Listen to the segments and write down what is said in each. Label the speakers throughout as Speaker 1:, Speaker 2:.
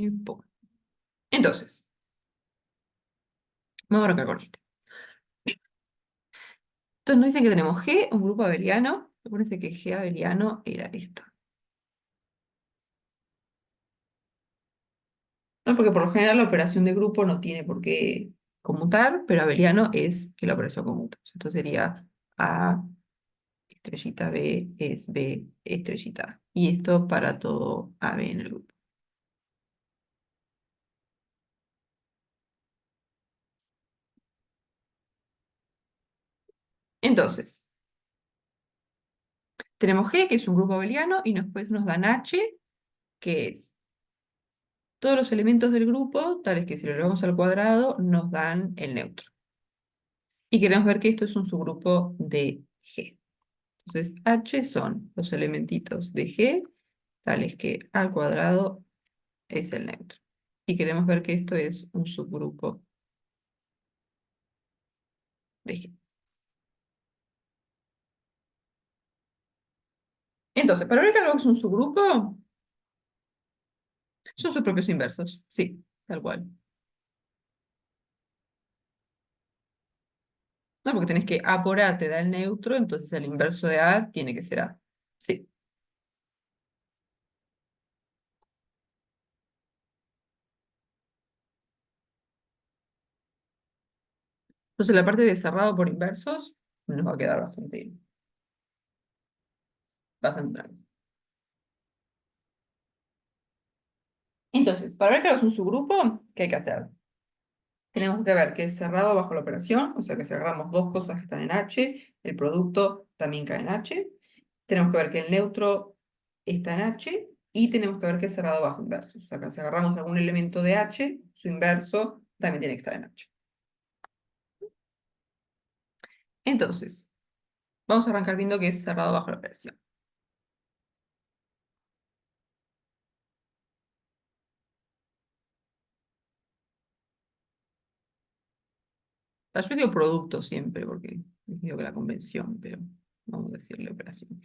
Speaker 1: pum. Entonces, vamos a arrancar con esto. Entonces nos dicen que tenemos G, un grupo abeliano. Acuérdense que G abeliano era esto. ¿No? Porque por lo general la operación de grupo no tiene por qué conmutar, pero abeliano es que la operación conmuta. Esto sería A estrellita B es B estrellita A. Y esto para todo AB en el grupo. Entonces, tenemos G, que es un grupo abeliano, y después nos dan H, que es todos los elementos del grupo, tales que si lo elevamos al cuadrado, nos dan el neutro. Y queremos ver que esto es un subgrupo de G. Entonces, H son los elementitos de G, tales que al cuadrado es el neutro. Y queremos ver que esto es un subgrupo de G. Entonces, para ver que algo es un subgrupo, son sus propios inversos. Sí, tal cual. No, porque tenés que A por A te da el neutro, entonces el inverso de A tiene que ser A. Sí. Entonces la parte de cerrado por inversos nos va a quedar bastante tranquilo. Entonces, para ver que algo es un subgrupo, ¿qué hay que hacer? Tenemos que ver que es cerrado bajo la operación, o sea que si agarramos dos cosas que están en H, el producto también cae en H. Tenemos que ver que el neutro está en H y tenemos que ver que es cerrado bajo inversos. O sea que si agarramos algún elemento de H, su inverso también tiene que estar en H. Entonces, vamos a arrancar viendo que es cerrado bajo la operación. Yo digo producto siempre porque digo que la convención, pero vamos a decirle operación.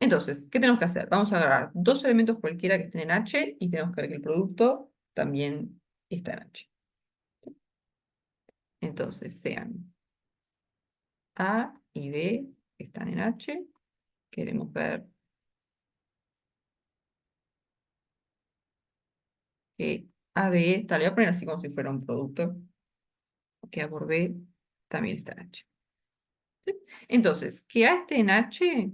Speaker 1: Entonces, ¿qué tenemos que hacer? Vamos a agarrar dos elementos cualquiera que estén en H y tenemos que ver que el producto también está en H. Entonces, sean A y B están en H. Queremos ver que AB, tal, le voy a poner así como si fuera un producto, que A por B también está en H. ¿Sí? Entonces, que A esté en H,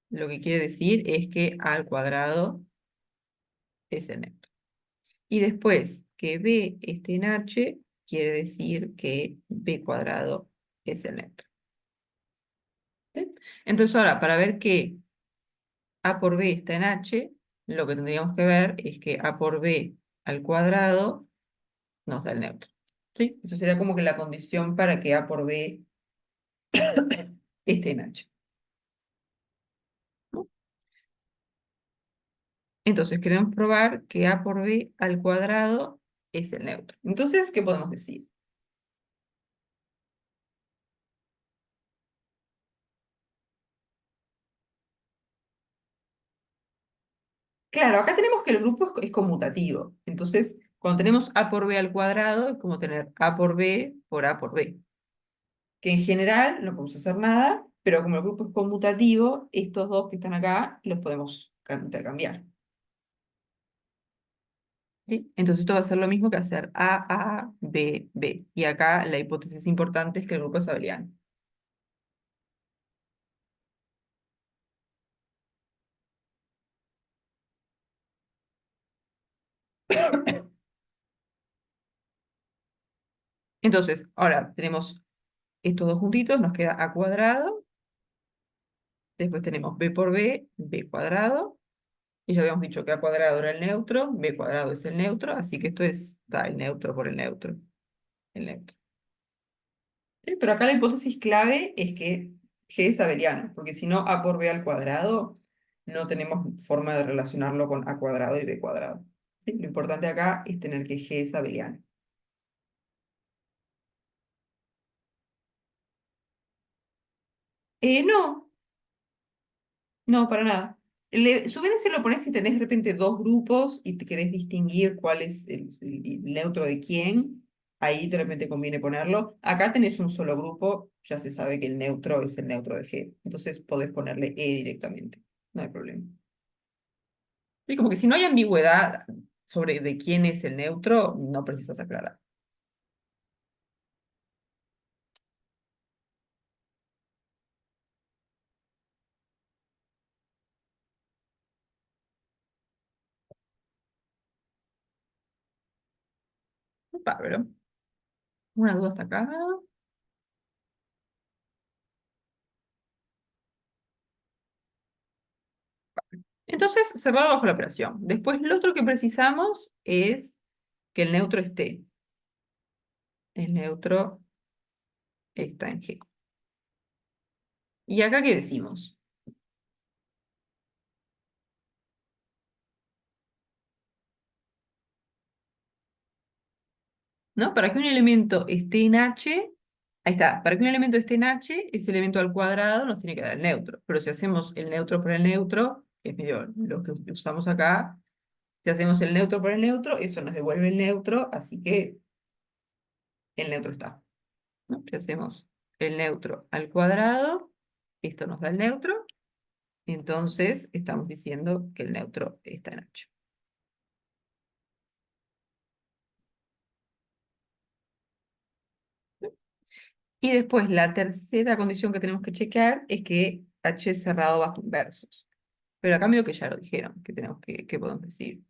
Speaker 1: lo que quiere decir es que A al cuadrado es el neutro. Y después, que B esté en H, quiere decir que B cuadrado es el neutro. ¿Sí? Entonces ahora, para ver que A por B está en H, lo que tendríamos que ver es que A por B al cuadrado nos da el neutro. ¿Sí? Eso sería como que la condición para que A por B esté en H. ¿No? Entonces queremos probar que A por B al cuadrado es el neutro. Entonces, ¿qué podemos decir? Claro, acá tenemos que el grupo es conmutativo. Entonces, cuando tenemos A por B al cuadrado, es como tener A por B por A por B. Que en general no podemos hacer nada, pero como el grupo es conmutativo, estos dos que están acá los podemos intercambiar. ¿Sí? Entonces esto va a ser lo mismo que hacer A, B, B. Y acá la hipótesis importante es que el grupo es abeliano. Entonces, ahora tenemos estos dos juntitos, nos queda A cuadrado, después tenemos B por B, B cuadrado, y ya habíamos dicho que A cuadrado era el neutro, B cuadrado es el neutro, así que esto da el neutro por el neutro. ¿Sí? Pero acá la hipótesis clave es que G es abeliano, porque si no A por B al cuadrado, no tenemos forma de relacionarlo con A cuadrado y B cuadrado. ¿Sí? Lo importante acá es tener que G es abeliano. No, no, para nada. Sugerencia lo pones si tenés de repente dos grupos y te querés distinguir cuál es el neutro de quién. Ahí de repente conviene ponerlo. Acá tenés un solo grupo, ya se sabe que el neutro es el neutro de G. Entonces podés ponerle E directamente. No hay problema. Sí, como que si no hay ambigüedad sobre de quién es el neutro, no precisas aclarar. Bárbaro. ¿Una duda hasta acá? Entonces, cerrado bajo la operación. Después, lo otro que precisamos es que el neutro esté. El neutro está en G. ¿Y acá qué decimos? ¿No? Para que un elemento esté en H, ahí está, para que un elemento esté en H, ese elemento al cuadrado nos tiene que dar el neutro. Pero si hacemos el neutro por el neutro, que es medio lo que usamos acá, si hacemos el neutro por el neutro, eso nos devuelve el neutro, así que el neutro está. ¿No? Si hacemos el neutro al cuadrado, esto nos da el neutro, entonces estamos diciendo que el neutro está en H. Y después la tercera condición que tenemos que chequear es que H es cerrado bajo inversos. Pero a cambio que ya lo dijeron, que tenemos que podemos decir.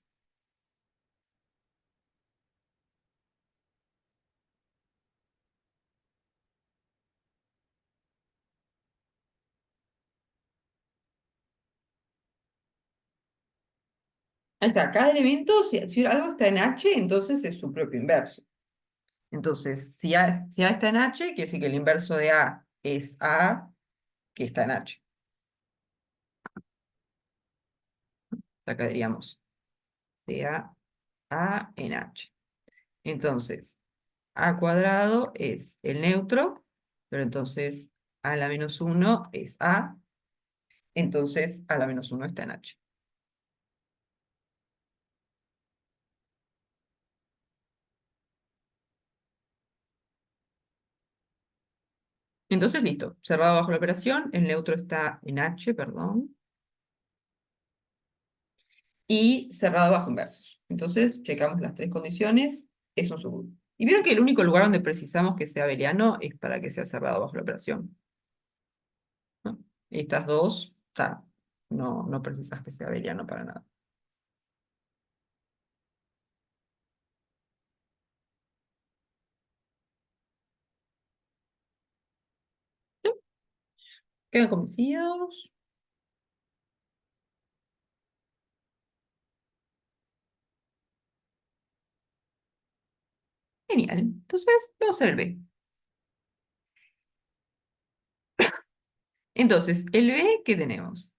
Speaker 1: Ahí está, cada elemento, si algo está en H, entonces es su propio inverso. Entonces, si A está en H, quiere decir que el inverso de A es A, que está en H. Acá diríamos sea A en H. Entonces, A cuadrado es el neutro, pero entonces A a la menos uno es A, entonces A a la menos uno está en H. Entonces, listo, cerrado bajo la operación, el neutro está en H, perdón, y cerrado bajo inversos. Entonces, checamos las tres condiciones, es un subgrupo. Y vieron que el único lugar donde precisamos que sea abeliano es para que sea cerrado bajo la operación, ¿no? Estas dos, no precisas que sea abeliano para nada. ¿Sí? ¿Quedan convencidos? Genial. Entonces, vamos a hacer el B. Entonces, el B, ¿qué tenemos?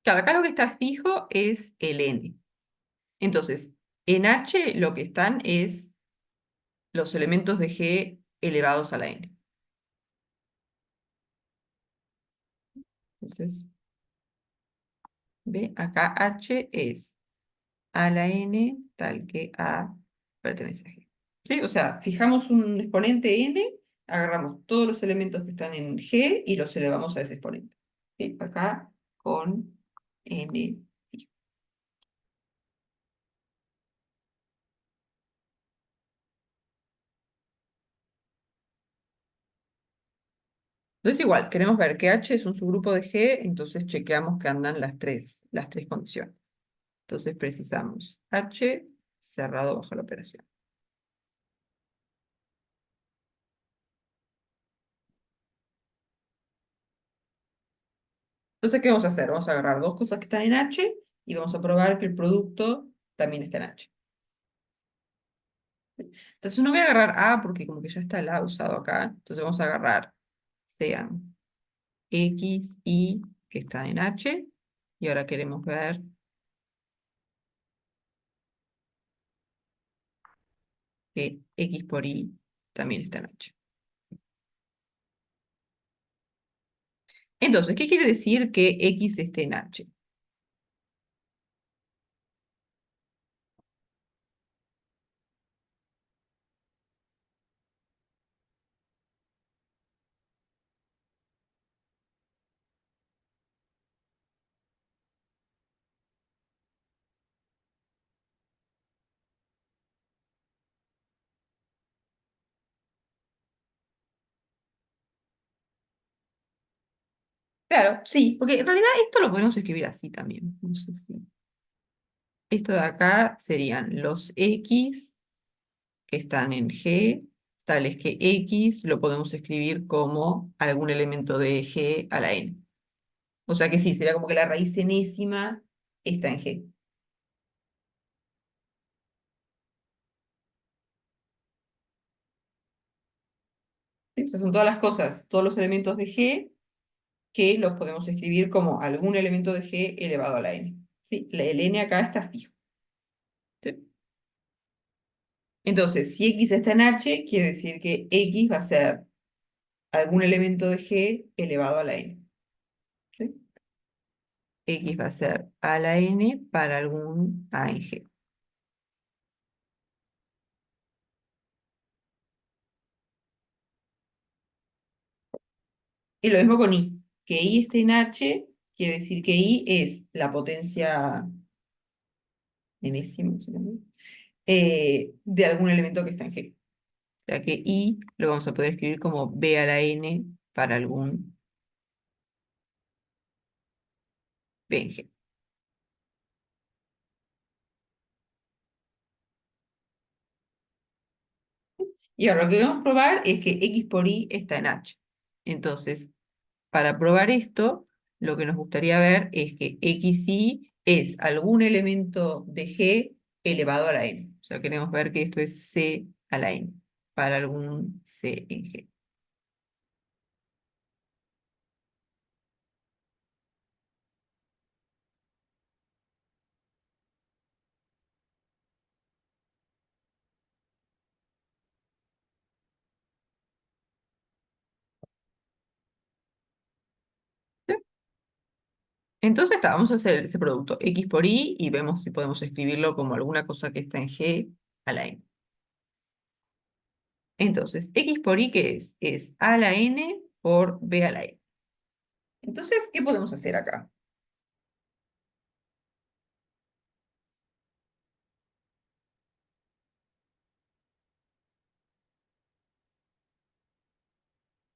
Speaker 1: Claro, acá lo que está fijo es el N. Entonces, en H lo que están es los elementos de G elevados a la N. Entonces, ve, acá H es a la N tal que A pertenece a G. ¿Sí? O sea, fijamos un exponente N, agarramos todos los elementos que están en G y los elevamos a ese exponente. ¿Sí? Acá con N. Entonces igual, queremos ver que H es un subgrupo de G, entonces chequeamos que andan las tres condiciones. Entonces precisamos H cerrado bajo la operación. Entonces, ¿qué vamos a hacer? Vamos a agarrar dos cosas que están en H y vamos a probar que el producto también está en H. Entonces no voy a agarrar A porque como que ya está el A usado acá. Entonces vamos a agarrar sean X, Y que están en H. Y ahora queremos ver. que X por Y también está en H. Entonces, ¿qué quiere decir que X esté en H? Claro, sí, porque en realidad esto lo podemos escribir así también. No sé si. Esto de acá serían los X que están en G, tales que X lo podemos escribir como algún elemento de G a la N. O sea que sí, sería como que la raíz enésima está en G. ¿Sí? Esas son todas las cosas, todos los elementos de G que los podemos escribir como algún elemento de G elevado a la N. ¿Sí? El N acá está fijo. ¿Sí? Entonces, si X está en H, quiere decir que X va a ser algún elemento de G elevado a la N. ¿Sí? X va a ser a la N para algún A en G. Y lo mismo con I. Que I esté en H, quiere decir que I es la potencia enésima, ¿se llama? De algún elemento que está en G. O sea que I lo vamos a poder escribir como B a la N para algún B en G. Y ahora lo que queremos probar es que X por Y está en H. Entonces, para probar esto, lo que nos gustaría ver es que XY es algún elemento de G elevado a la N. O sea, queremos ver que esto es C a la N, para algún C en G. ¿Sí? Entonces, vamos a hacer ese producto X por Y y vemos si podemos escribirlo como alguna cosa que está en G a la N. Entonces, X por Y, ¿qué es? Es A a la N por B a la N. Entonces, ¿qué podemos hacer acá?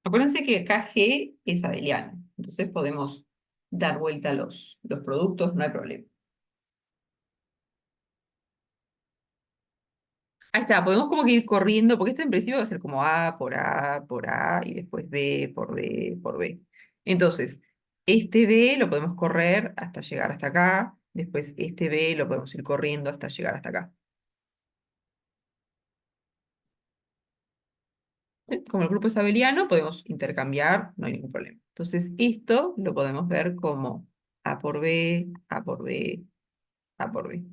Speaker 1: Acuérdense que acá G es abeliano, entonces podemos dar vuelta a los productos, no hay problema. Ahí está, podemos como que ir corriendo, porque esto en principio va a ser como A por A por A y después B por B por B. Entonces, este B lo podemos correr hasta llegar hasta acá, después este B lo podemos ir corriendo hasta llegar hasta acá. ¿Sí? Como el grupo es abeliano, podemos intercambiar, no hay ningún problema. Entonces, esto lo podemos ver como A por B, A por B, A por B.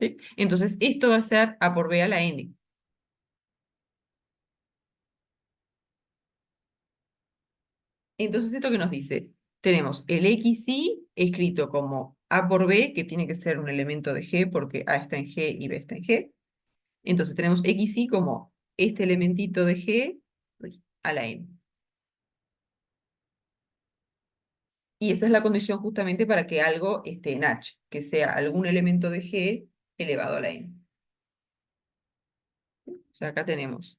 Speaker 1: ¿Sí? Entonces, esto va a ser A por B a la N. Entonces, ¿esto qué nos dice? Tenemos el XY escrito como A por B, que tiene que ser un elemento de G, porque A está en G y B está en G. Entonces, tenemos XY como este elementito de G a la N. Y esa es la condición justamente para que algo esté en H, que sea algún elemento de G elevado a la N. O sea, acá tenemos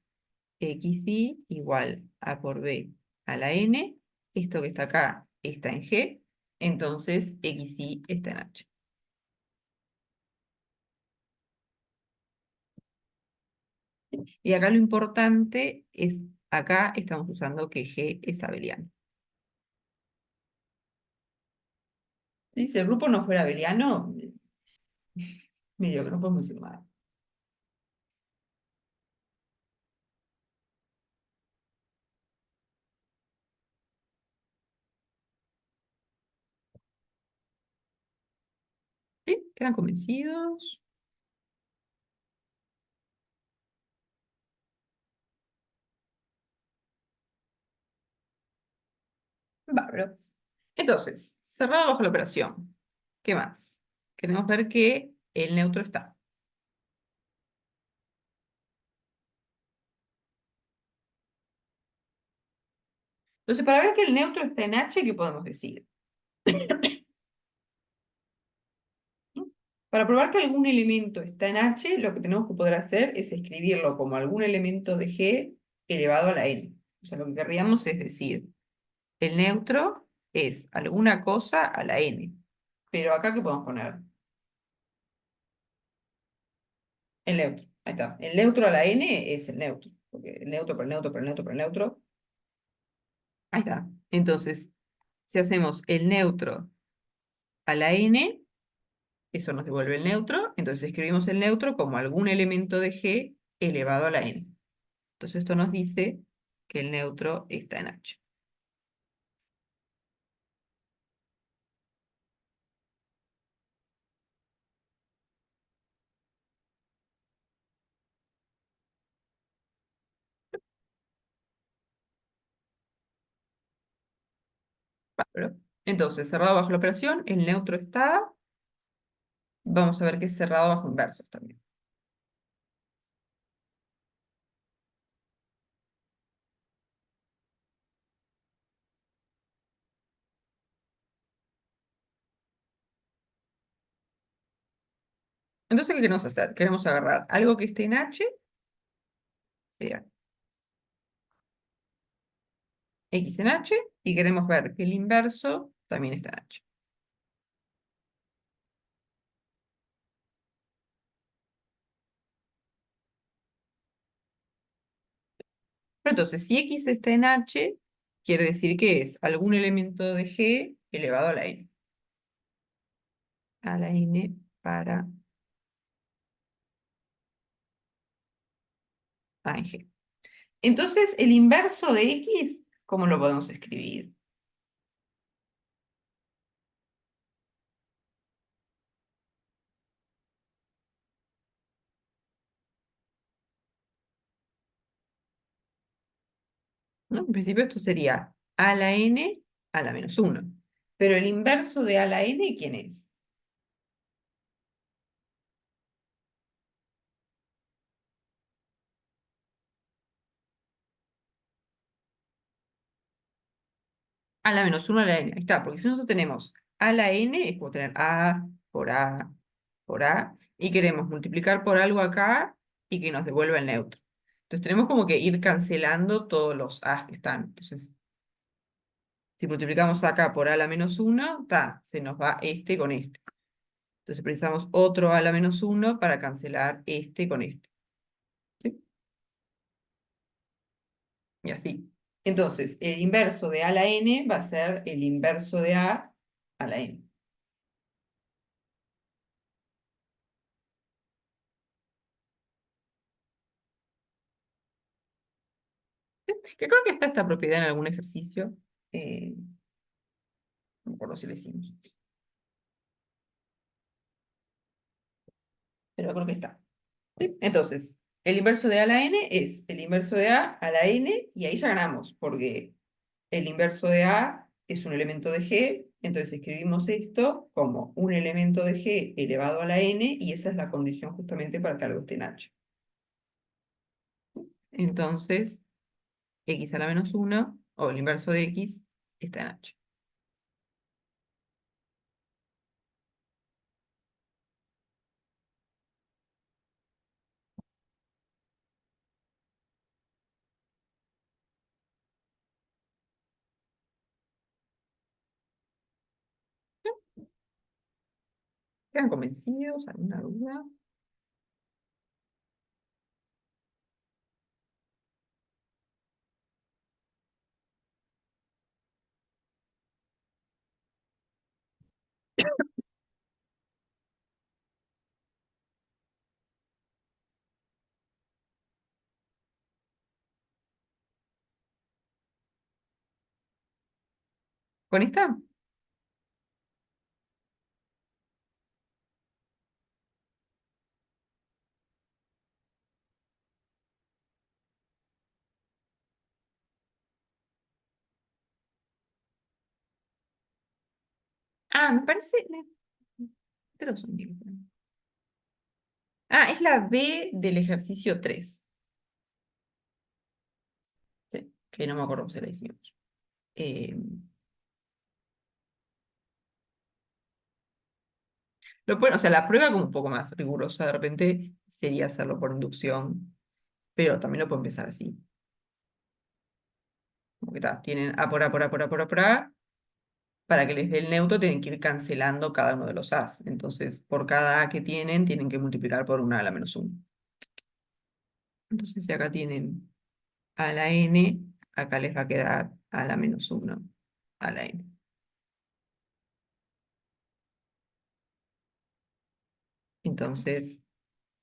Speaker 1: XY igual A por B a la N. Esto que está acá está en G, entonces XY está en H. Y acá lo importante es, acá estamos usando que G es abeliano. ¿Sí? Si el grupo no fuera abeliano, medio que no podemos decir nada. ¿Sí? ¿Quedan convencidos? Bárbaro. Entonces, cerrado bajo la operación. ¿Qué más? Queremos ver que el neutro está. Entonces, para ver que el neutro está en H, ¿qué podemos decir? Para probar que algún elemento está en H, lo que tenemos que poder hacer es escribirlo como algún elemento de G elevado a la n. O sea, lo que querríamos es decir, el neutro es alguna cosa a la n. Pero acá, ¿qué podemos poner? El neutro. Ahí está. El neutro a la n es el neutro. Porque el neutro por el neutro por el neutro por el neutro. Ahí está. Entonces, si hacemos el neutro a la n, eso nos devuelve el neutro. Entonces escribimos el neutro como algún elemento de G elevado a la n. Entonces esto nos dice que el neutro está en H. Bárbaro. Entonces, cerrado bajo la operación, el neutro está. Vamos a ver que es cerrado bajo inversos también. Entonces, ¿qué queremos hacer? Queremos agarrar algo que esté en H, sea X en H, y queremos ver que el inverso también está en H. Pero entonces, si X está en H, quiere decir que es algún elemento de G elevado a la n. A la n para A en G. Entonces, el inverso de X, ¿cómo lo podemos escribir? ¿No? En principio esto sería a la n a la menos 1. Pero el inverso de a la n, ¿quién es? A la menos 1 a la n. Ahí está, porque si nosotros tenemos a la n, es como tener a por a por a, y queremos multiplicar por algo acá y que nos devuelva el neutro. Entonces tenemos como que ir cancelando todos los a que están. Entonces, si multiplicamos acá por a la menos 1, se nos va este con este. Entonces precisamos otro a la menos 1 para cancelar este con este. ¿Sí? Y así. Entonces, el inverso de a a la n va a ser el inverso de a la n. Que creo que está esta propiedad en algún ejercicio. No me acuerdo si lo hicimos, pero creo que está. ¿Sí? Entonces, el inverso de a a la n es el inverso de a la n, y ahí ya ganamos, porque el inverso de a es un elemento de G, entonces escribimos esto como un elemento de G elevado a la n, y esa es la condición justamente para que algo esté en H. Entonces, x a la menos 1, o el inverso de x, está en H. ¿Quedan convencidos? ¿Alguna duda? ¿Con esta? Ah, me parece. Pero son diez. Ah, es la B del ejercicio 3. Sí, que no me acuerdo cómo se la hicimos. Eh, o sea, la prueba como un poco más rigurosa de repente sería hacerlo por inducción, pero también lo puedo empezar así. Como que tienen A por A por A por A por A por A. Para que les dé el neutro tienen que ir cancelando cada uno de los A's. Entonces, por cada A que tienen que multiplicar por una a la menos uno. Entonces, si acá tienen a la n, acá les va a quedar a la menos uno a la n. Entonces,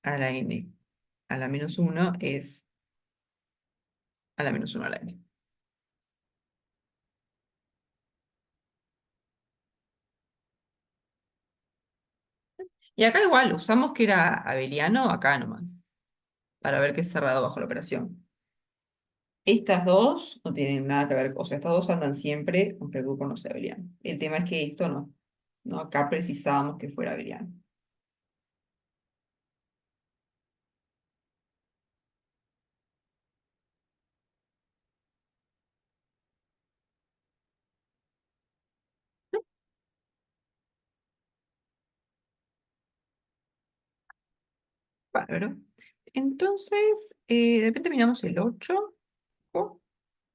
Speaker 1: a la n a la menos uno es a la menos uno a la n. Y acá igual, usamos que era abeliano acá nomás, para ver que es cerrado bajo la operación. Estas dos no tienen nada que ver, o sea, estas dos andan siempre, aunque el grupo no sea abeliano. El tema es que esto no. No, acá precisábamos que fuera abeliano. Bárbaro. Entonces, de repente miramos el 8 ¿no?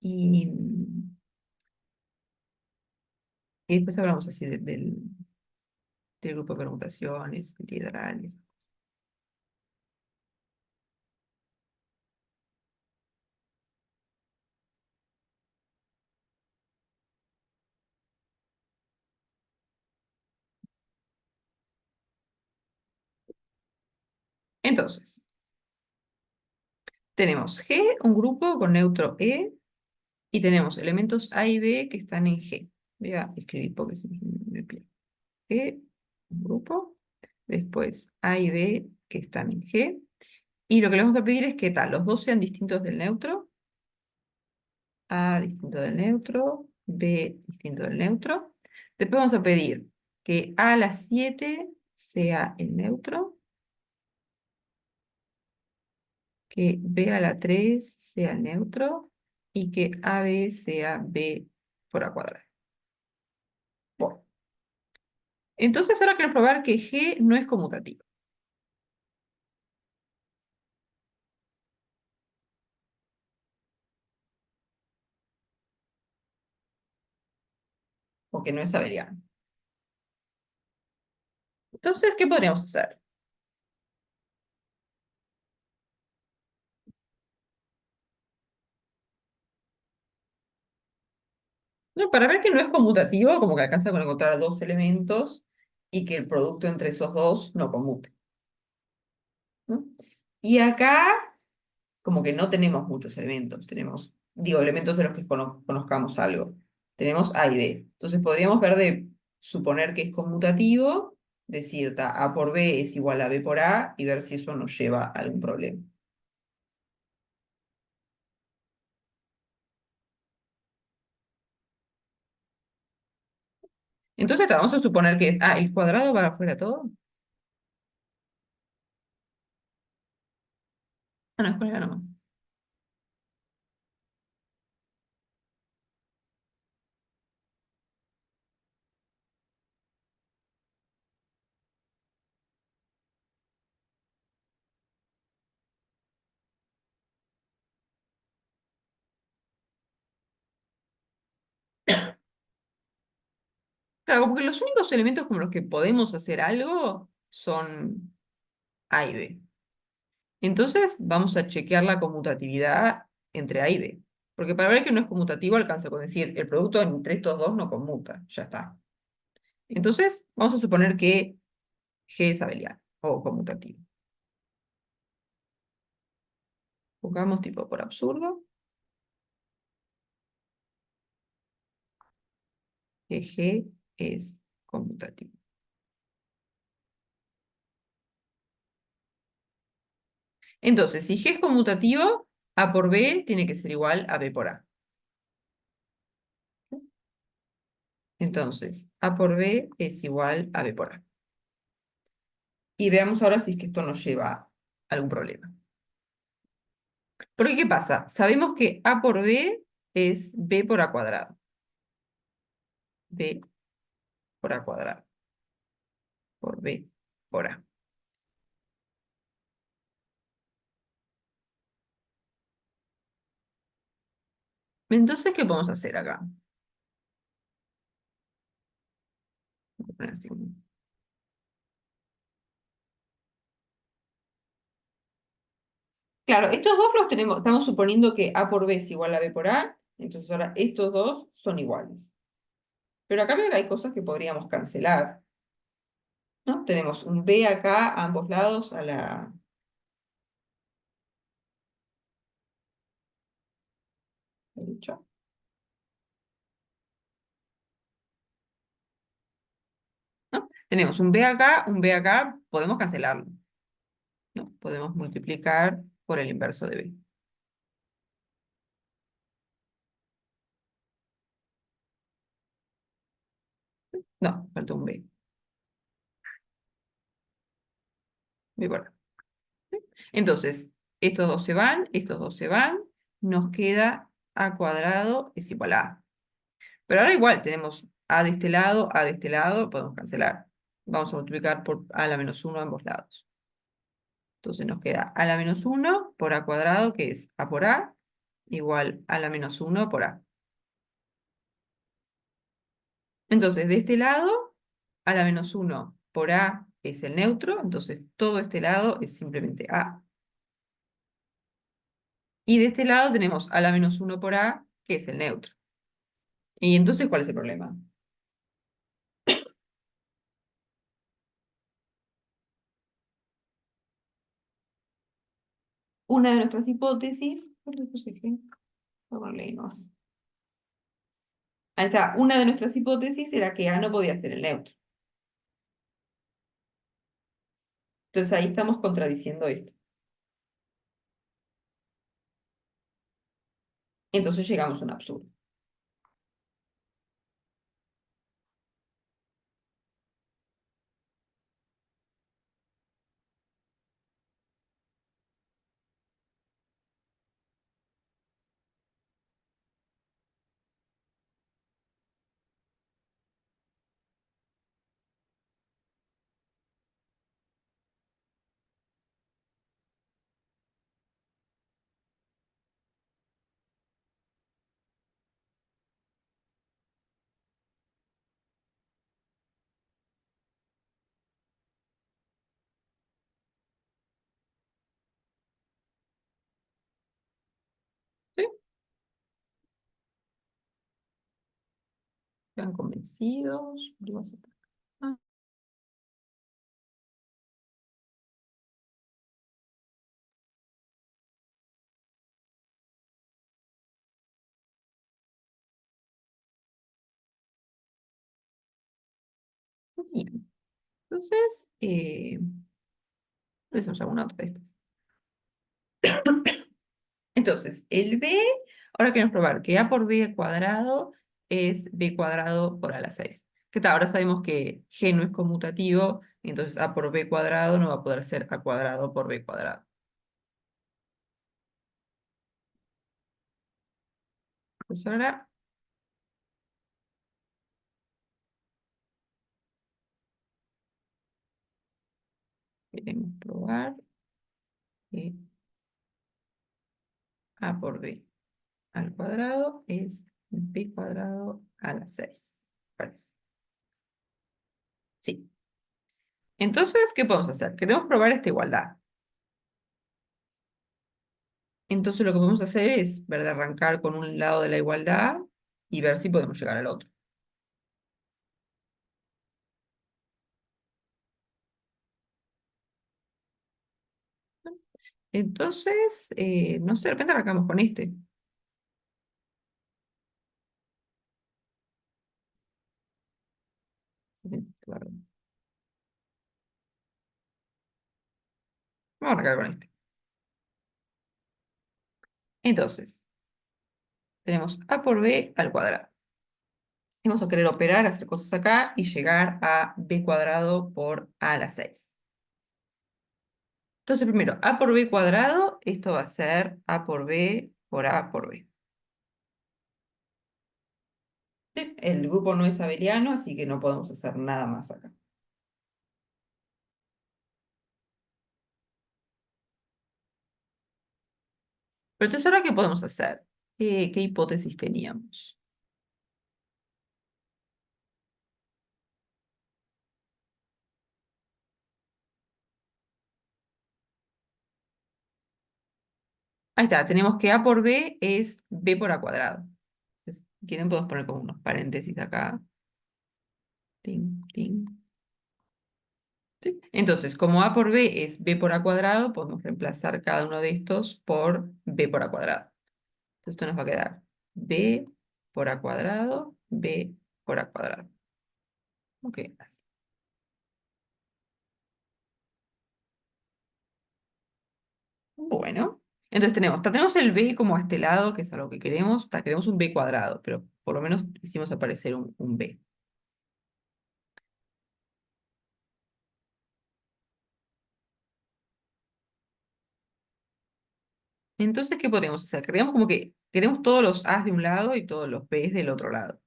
Speaker 1: y, y después hablamos así del grupo de permutaciones, integrales. Entonces, tenemos G, un grupo con neutro E, y tenemos elementos A y B que están en G. Voy a escribir porque si no me pierdo. G, un grupo, después A y B que están en G, y lo que le vamos a pedir es que tal, los dos sean distintos del neutro, A distinto del neutro, B distinto del neutro. Después vamos a pedir que A a la 7 sea el neutro, que B a la 3 sea el neutro y que AB sea B por A cuadrada. Bueno, entonces ahora quiero probar que G no es conmutativo, o que no es abeliano. Entonces, ¿qué podríamos hacer? No, para ver que no es conmutativo, como que alcanza con encontrar dos elementos y que el producto entre esos dos no conmute, ¿no? Y acá, como que no tenemos muchos elementos, tenemos, digo, elementos de los que conozcamos algo. Tenemos A y B. Entonces podríamos ver de suponer que es conmutativo, decir A por B es igual a B por A y ver si eso nos lleva a algún problema. Entonces vamos a suponer que el cuadrado va afuera todo. Ah, no, es por acá nomás. Claro, como que los únicos elementos con los que podemos hacer algo son A y B. Entonces vamos a chequear la conmutatividad entre A y B. Porque para ver que no es conmutativo alcanza con decir el producto entre estos dos no conmuta. Ya está. Entonces vamos a suponer que G es abeliano o conmutativo. Buscamos tipo por absurdo que G es conmutativo. Entonces, si G es conmutativo, A por B tiene que ser igual a B por A. Entonces, A por B es igual a B por A. Y veamos ahora si es que esto nos lleva a algún problema. Porque, ¿qué pasa? Sabemos que A por B es B por A cuadrado. B por A cuadrado. Por B por A. Entonces, ¿qué podemos hacer acá? Voy a poner así claro, estos dos los tenemos, estamos suponiendo que A por B es igual a B por A, entonces ahora estos dos son iguales. Pero acá veo que hay cosas que podríamos cancelar, ¿no? Tenemos un B acá a ambos lados a la derecha, ¿no? Tenemos un B acá, podemos cancelarlo, ¿no? Podemos multiplicar por el inverso de B. No, falta un B. B por A. Entonces, estos dos se van, estos dos se van, nos queda A cuadrado es igual a A. Pero ahora igual tenemos A de este lado, podemos cancelar. Vamos a multiplicar por A a la menos 1 a ambos lados. Entonces nos queda A a la menos 1 por A cuadrado, que es A por A, igual A a la menos 1 por A. Entonces, de este lado, A a la menos 1 por A es el neutro, entonces todo este lado es simplemente A. Y de este lado tenemos A a la menos 1 por A, que es el neutro. Y entonces, ¿cuál es el problema? Una de nuestras hipótesis, ¿cuál le puse G? Voy a ponerle ahí nomás. Ahí está, una de nuestras hipótesis era que A no podía ser el neutro. Entonces ahí estamos contradiciendo esto. Entonces llegamos a un absurdo. ¿Sí? ¿Están convencidos? Volvemos a- Ah, bien. Entonces, hacemos alguna otra de estas. Entonces, el B, ahora queremos probar que A por B al cuadrado es B cuadrado por A a la 6. ¿Qué tal? Ahora sabemos que G no es conmutativo, entonces A por B cuadrado no va a poder ser A cuadrado por B cuadrado. Entonces ahora queremos probar que A por B al cuadrado es B cuadrado a la 6. Parece. Sí. Entonces, ¿qué podemos hacer? Queremos probar esta igualdad. Entonces lo que podemos hacer es ver de arrancar con un lado de la igualdad y ver si podemos llegar al otro. Entonces, no sé, de repente arrancamos con este. Claro. Vamos a arrancar con este. Entonces, tenemos A por B al cuadrado. Vamos a querer operar, hacer cosas acá y llegar a b cuadrado por a a la 6. Entonces, primero, a por b cuadrado, esto va a ser a por b por a por b. ¿Sí? El grupo no es abeliano, así que no podemos hacer nada más acá. Pero entonces, ¿ahora qué podemos hacer? ¿Qué hipótesis teníamos? Ahí está, tenemos que a por b es b por a cuadrado. Entonces, si quieren, podemos poner como unos paréntesis acá. Tin, tin. ¿Sí? Entonces, como a por b es b por a cuadrado, podemos reemplazar cada uno de estos por b por a cuadrado. Entonces, esto nos va a quedar b por a cuadrado, b por a cuadrado. Ok, así. Bueno, entonces tenemos el b como a este lado, que es algo que queremos. Queremos un b cuadrado, pero por lo menos hicimos aparecer un b. Entonces, ¿qué podemos hacer? Queremos como que queremos todos los a's de un lado y todos los b's del otro lado.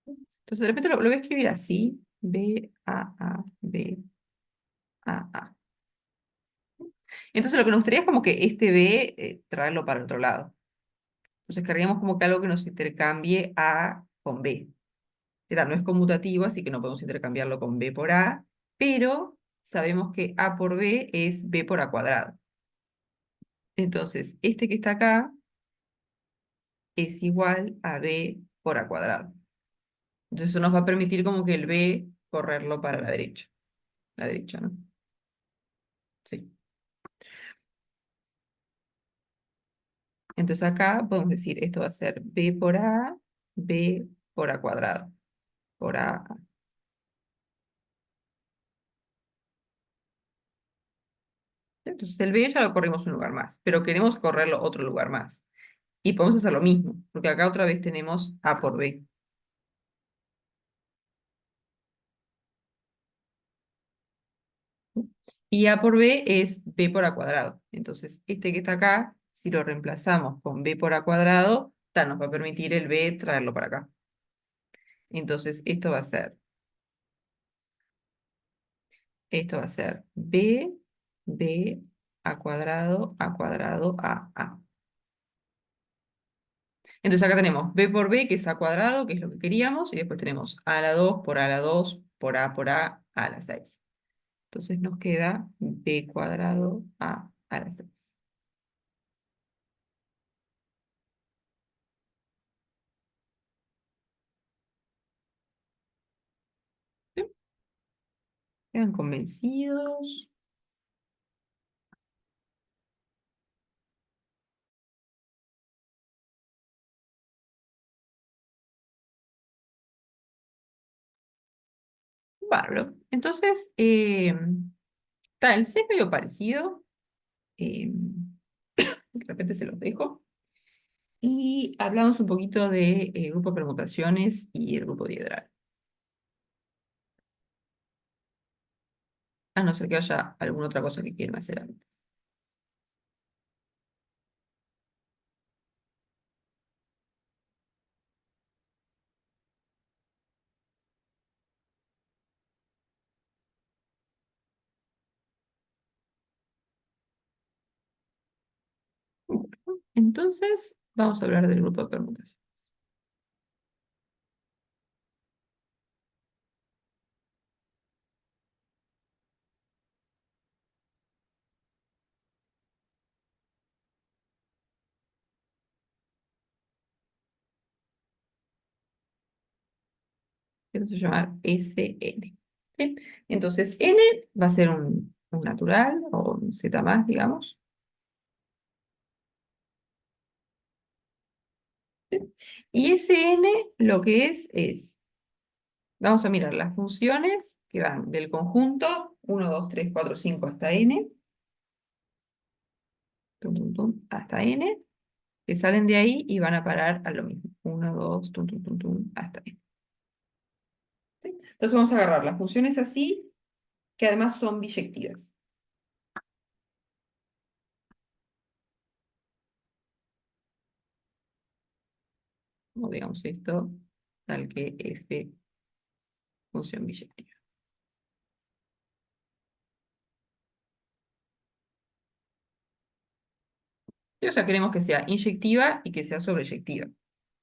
Speaker 1: Entonces, de repente lo voy a escribir así: b, a, b, a. Entonces, lo que nos gustaría es como que este b traerlo para el otro lado. Entonces, querríamos como que algo que nos intercambie a con b. ¿Qué tal? No es conmutativo, así que no podemos intercambiarlo con b por a, pero sabemos que a por b es b por a cuadrado. Entonces, este que está acá es igual a b por a cuadrado. Entonces eso nos va a permitir como que el B correrlo para la derecha, ¿no? Sí. Entonces acá podemos decir, esto va a ser B por A, B por A cuadrado, por A. Entonces el B ya lo corrimos un lugar más, pero queremos correrlo otro lugar más. Y podemos hacer lo mismo, porque acá otra vez tenemos A por B. Y A por B es B por A cuadrado. Entonces este que está acá, si lo reemplazamos con B por A cuadrado, nos va a permitir el B traerlo para acá. Entonces esto va a ser b, b, a cuadrado, a. Entonces acá tenemos b por b, que es a cuadrado, que es lo que queríamos, y después tenemos a a la 2 por a a la 2 por a la 6. Entonces nos queda b cuadrado a la 6. ¿Sí? ¿Quedan convencidos? Bárbaro. Entonces, el C es medio parecido. eh, de repente se los dejo. Y hablamos un poquito de grupo de permutaciones y el grupo diedral. A no ser que haya alguna otra cosa que quieran hacer antes. Bueno, entonces, vamos a hablar del grupo de permutaciones. Que vamos a llamar Sn. ¿Sí? Entonces, n va a ser un natural o un z más, digamos. ¿Sí? Y Sn lo que vamos a mirar las funciones que van del conjunto 1, 2, 3, 4, 5 hasta n, tum, tum, tum, hasta n. que salen de ahí y van a parar a lo mismo. Uno, dos, hasta ahí. ¿Sí? Entonces vamos a agarrar las funciones así, que además son biyectivas. Como digamos esto, tal que f función biyectiva. O sea, queremos que sea inyectiva y que sea sobreyectiva.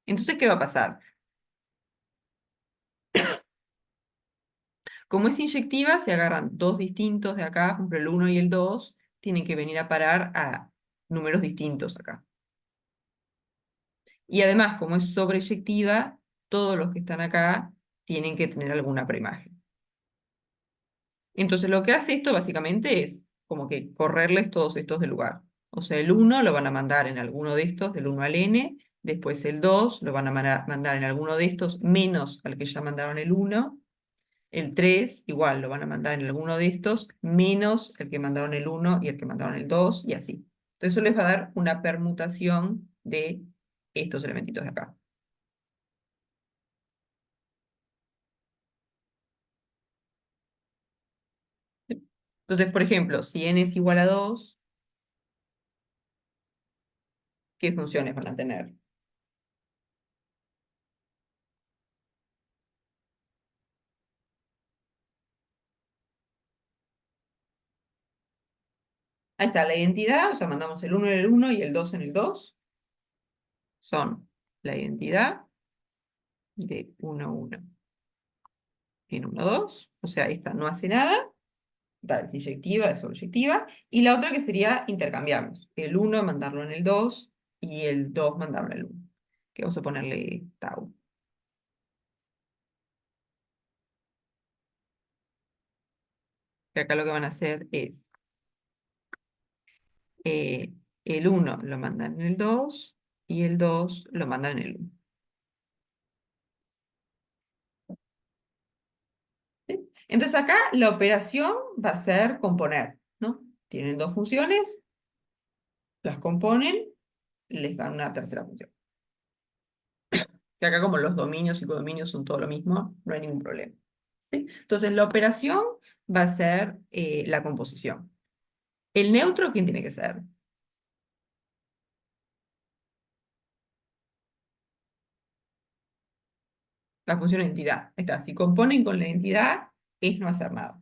Speaker 1: Entonces, ¿qué va a pasar? Como es inyectiva, se agarran dos distintos de acá, por ejemplo, el 1 y el 2, tienen que venir a parar a números distintos acá. Y además, como es sobreyectiva, todos los que están acá tienen que tener alguna preimagen. Entonces, lo que hace esto básicamente es como que correrles todos estos del lugar. O sea, el 1 lo van a mandar en alguno de estos, del 1 al n, después el 2 lo van a mandar en alguno de estos, menos al que ya mandaron el 1. El 3 igual lo van a mandar en alguno de estos, menos el que mandaron el 1 y el que mandaron el 2, y así. Entonces eso les va a dar una permutación de estos elementitos de acá. Entonces, por ejemplo, si n es igual a 2, ¿qué funciones van a tener? Ahí está, la identidad, o sea, mandamos el 1 en el 1 y el 2 en el 2, son la identidad de 1, 1 en 1, 2, o sea, esta no hace nada, es inyectiva, es sobreyectiva, y la otra que sería intercambiarlos, el 1 mandarlo en el 2 y el 2 mandarlo en el 1, que vamos a ponerle tau. Que acá lo que van a hacer es, eh, el 1 lo mandan en el 2 y el 2 lo mandan en el 1. ¿Sí? Entonces acá la operación va a ser componer, ¿no? Tienen dos funciones, las componen, les dan una tercera función. Que acá como los dominios y codominios son todo lo mismo, no hay ningún problema. ¿Sí? Entonces la operación va a ser la composición. ¿El neutro quién tiene que ser? La función entidad. Está, si componen con la entidad, es no hacer nada.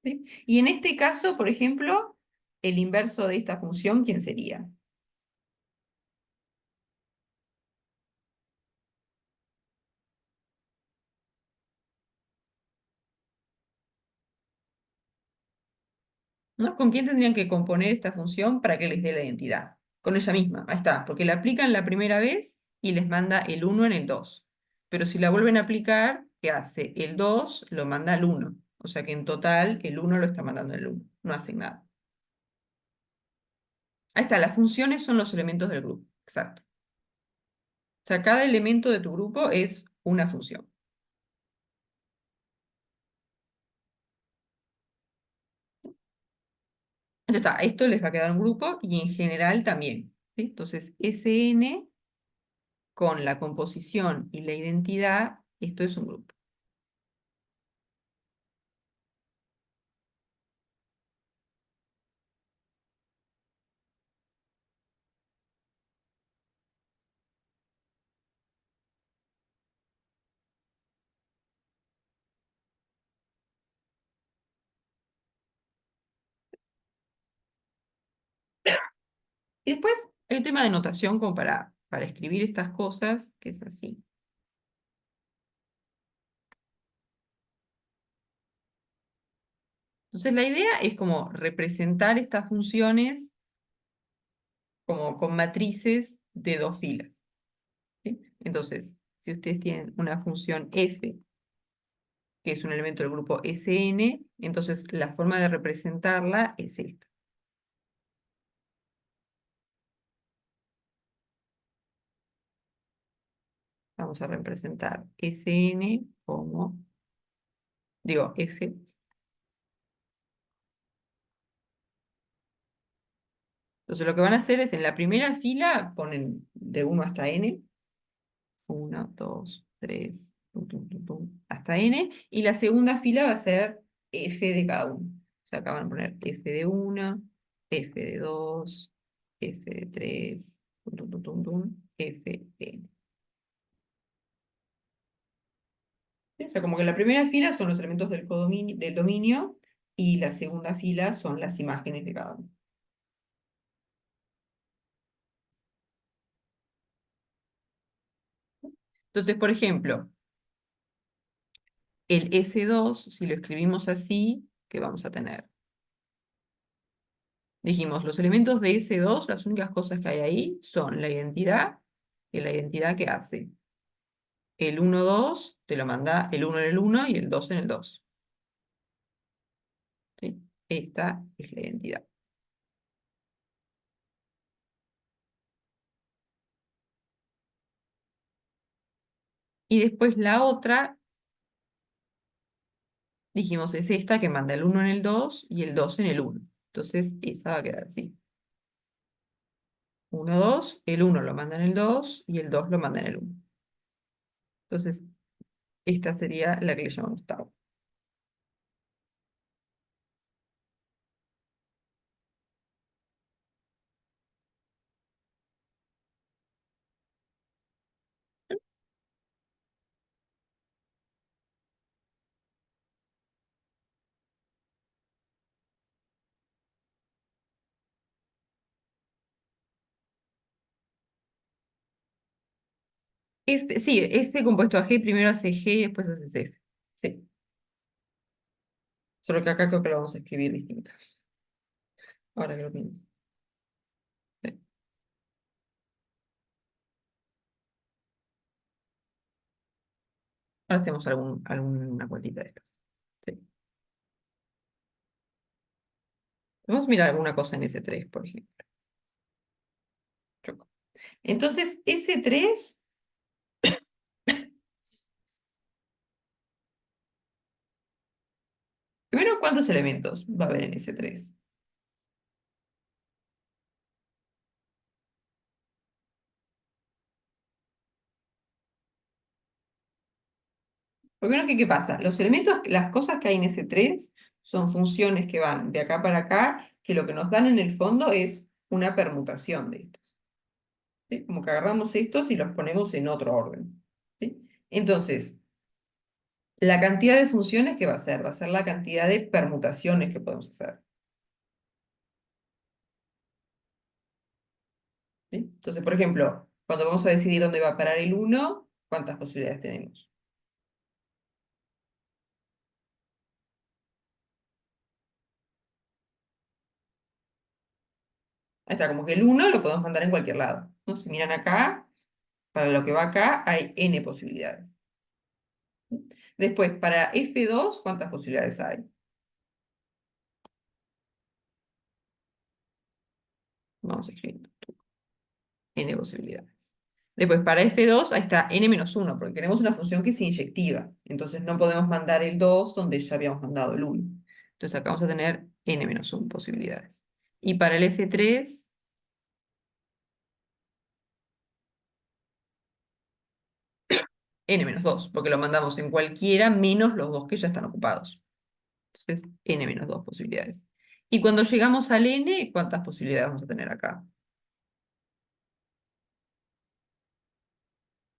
Speaker 1: ¿Sí? Y en este caso, por ejemplo, el inverso de esta función, ¿quién sería? ¿No? ¿Con quién tendrían que componer esta función para que les dé la identidad? Con ella misma, ahí está, porque la aplican la primera vez y les manda el 1 en el 2. Pero si la vuelven a aplicar, ¿qué hace? El 2 lo manda al 1. O sea que en total el 1 lo está mandando el 1. No hacen nada. Ahí está, las funciones son los elementos del grupo. Exacto. O sea, cada elemento de tu grupo es una función. Entonces está, esto les va a quedar un grupo y en general también. ¿Sí? Entonces, Sn con la composición y la identidad, esto es un grupo. Y después hay un tema de notación como para escribir estas cosas, que es así. Entonces la idea es como representar estas funciones como con matrices de dos filas. ¿Sí? Entonces, si ustedes tienen una función f, que es un elemento del grupo Sn, entonces la forma de representarla es esta. Vamos a representar Sn como, digo, f, Entonces lo que van a hacer es en la primera fila ponen de 1 hasta n, 1, 2, 3, hasta n, y la segunda fila va a ser f de cada uno. O sea, acá van a poner f de 1, f de 2, f de 3, f de n. ¿Sí? O sea, como que la primera fila son los elementos del dominio y la segunda fila son las imágenes de cada uno. Entonces, por ejemplo, el S2, si lo escribimos así, ¿qué vamos a tener? Dijimos, los elementos de S2, las únicas cosas que hay ahí son la identidad, que es la identidad que hace el 1, 2, te lo manda el 1 en el 1 y el 2 en el 2. ¿Sí? Esta es la identidad. Y después la otra, dijimos, es esta que manda el 1 en el 2 y el 2 en el 1. Entonces, esa va a quedar así. 1, 2, el 1 lo manda en el 2 y el 2 lo manda en el 1. Entonces, esta sería la que le llamamos tau. Sí, F compuesto a G, primero hace G y después hace F. Sí, solo que acá creo que lo vamos a escribir distinto. Ahora que lo pienso. Sí. Ahora hacemos alguna vueltita de estas. Sí. Vamos a mirar alguna cosa en S3, por ejemplo. Choco. Entonces, S3, primero, ¿cuántos elementos va a haber en S3? Primero, ¿qué pasa? Los elementos, las cosas que hay en S3 son funciones que van de acá para acá, que lo que nos dan en el fondo es una permutación de estos. ¿Sí? Como que agarramos estos y los ponemos en otro orden. ¿Sí? Entonces, la cantidad de funciones que va a ser, va a ser la cantidad de permutaciones que podemos hacer. ¿Sí? Entonces, por ejemplo, cuando vamos a decidir dónde va a parar el 1, ¿cuántas posibilidades tenemos? Ahí está, como que el 1 lo podemos mandar en cualquier lado, ¿no? Si miran acá, para lo que va acá hay n posibilidades. Después, para F2, ¿cuántas posibilidades hay? Vamos escribiendo n posibilidades. Después, para F2, ahí está n-1, porque queremos una función que es inyectiva. Entonces no podemos mandar el 2 donde ya habíamos mandado el 1. Entonces acá vamos a tener n-1 posibilidades. Y para el F3, n-2, porque lo mandamos en cualquiera menos los dos que ya están ocupados. Entonces, n-2 posibilidades. Y cuando llegamos al n, ¿cuántas posibilidades vamos a tener acá?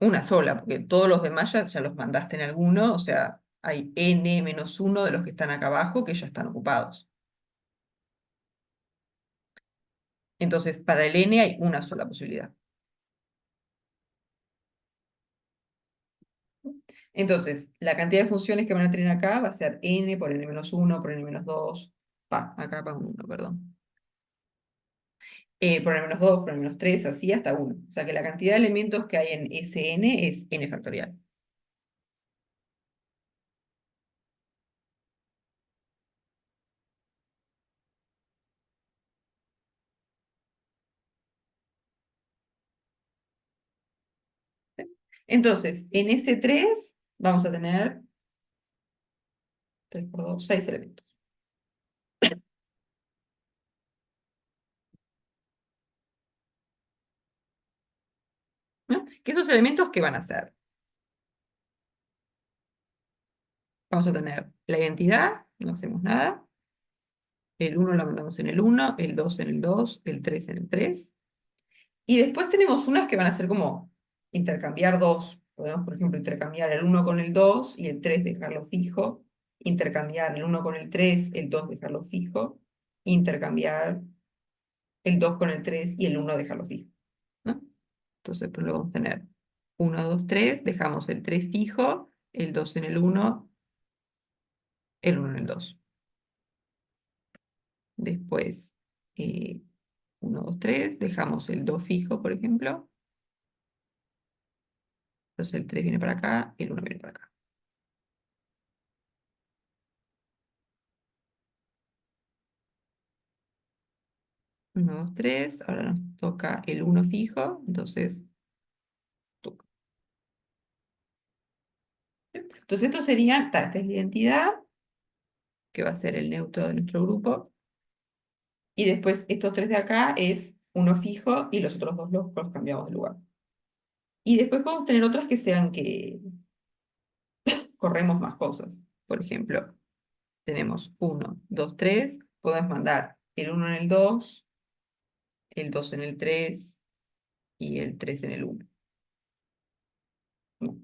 Speaker 1: Una sola, porque todos los demás ya los mandaste en alguno, o sea, hay n-1 de los que están acá abajo que ya están ocupados. Entonces, para el n hay una sola posibilidad. Entonces, la cantidad de funciones que van a tener acá va a ser n por n-1 por n-2, acá va un 1, perdón. Por n-2, por n-3, así hasta 1. O sea que la cantidad de elementos que hay en Sn es n factorial. Entonces, en S3 vamos a tener 3 por 2, 6 elementos. Que esos elementos, ¿qué van a hacer? Vamos a tener la identidad, no hacemos nada. El uno lo mandamos en el uno, el 2 en el 2, el 3 en el 3. Y después tenemos unas que van a ser como intercambiar dos. Podemos, por ejemplo, intercambiar el uno con el 2 y el 3 dejarlo fijo. Intercambiar el uno con el 3, el 2 dejarlo fijo. Intercambiar el 2 con el 3 y el uno dejarlo fijo, ¿no? Entonces, pues lo vamos a tener uno, 2, 3, dejamos el 3 fijo, el 2 en el uno, el uno en el 2. Después, eh, 1, 2, 3, dejamos el 2 fijo, por ejemplo. Entonces el 3 viene para acá, el uno viene para acá. 1, 2, 3. Ahora nos toca el uno fijo, entonces tuc. Entonces estos serían, esta es la identidad, que va a ser el neutro de nuestro grupo. Y después estos tres de acá es uno fijo y los otros dos los cambiamos de lugar. Y después podemos tener otras que sean que corremos más cosas. Por ejemplo, tenemos uno, 2, 3. Podemos mandar el uno en el 2, el 2 en el 3 y el 3 en el uno. No,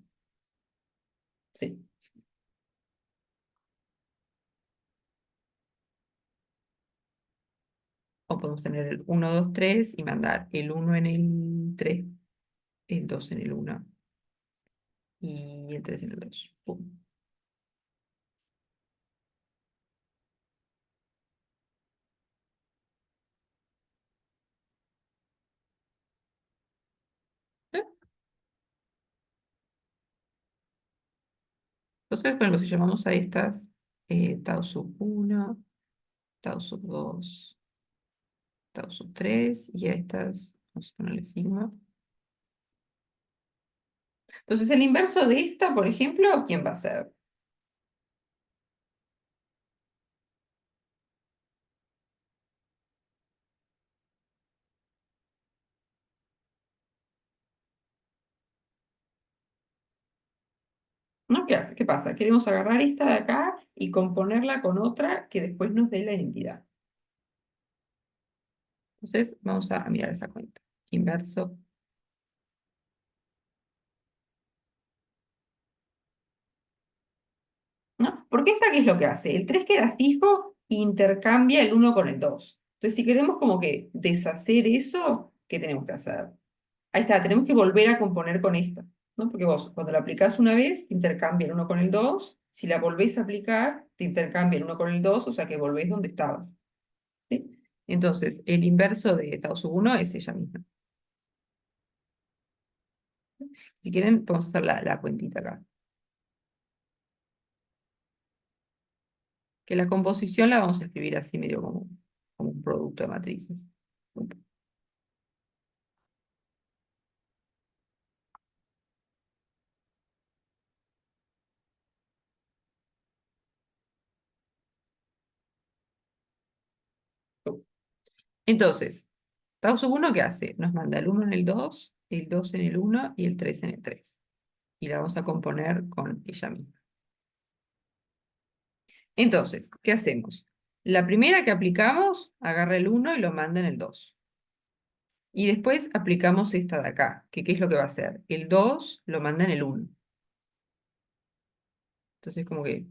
Speaker 1: sí. O podemos tener el uno, 2, 3 y mandar el uno en el 3, el 2 en el uno y el 3 en el 2. Pum. ¿Sí? Entonces, bueno, si llamamos a estas tau sub 1, tau sub 2, tau sub 3 y a estas, vamos a ponerle sigma. Entonces, el inverso de esta, por ejemplo, ¿quién va a ser? ¿No? ¿Qué hace? ¿Qué pasa? Queremos agarrar esta de acá y componerla con otra que después nos dé la identidad. Entonces, vamos a mirar esa cuenta. Inverso. ¿No? Porque esta, ¿qué es lo que hace? El 3 queda fijo e intercambia el uno con el 2. Entonces, si queremos como que deshacer eso, ¿qué tenemos que hacer? Ahí está, tenemos que volver a componer con esta, ¿no? Porque vos, cuando la aplicás una vez, te intercambia el uno con el 2. Si la volvés a aplicar, te intercambia el uno con el 2, o sea que volvés donde estabas, ¿sí? Entonces, el inverso de tau sub 1 es ella misma. Si quieren, podemos hacer la cuentita acá. Que la composición la vamos a escribir así medio como un producto de matrices. Entonces, tau sub 1, ¿qué hace? Nos manda el uno en el 2, el 2 en el uno y el 3 en el 3. Y la vamos a componer con ella misma. Entonces, ¿qué hacemos? La primera que aplicamos, agarra el uno y lo manda en el 2. Y después aplicamos esta de acá, que ¿qué es lo que va a hacer? El 2 lo manda en el uno. Entonces, como que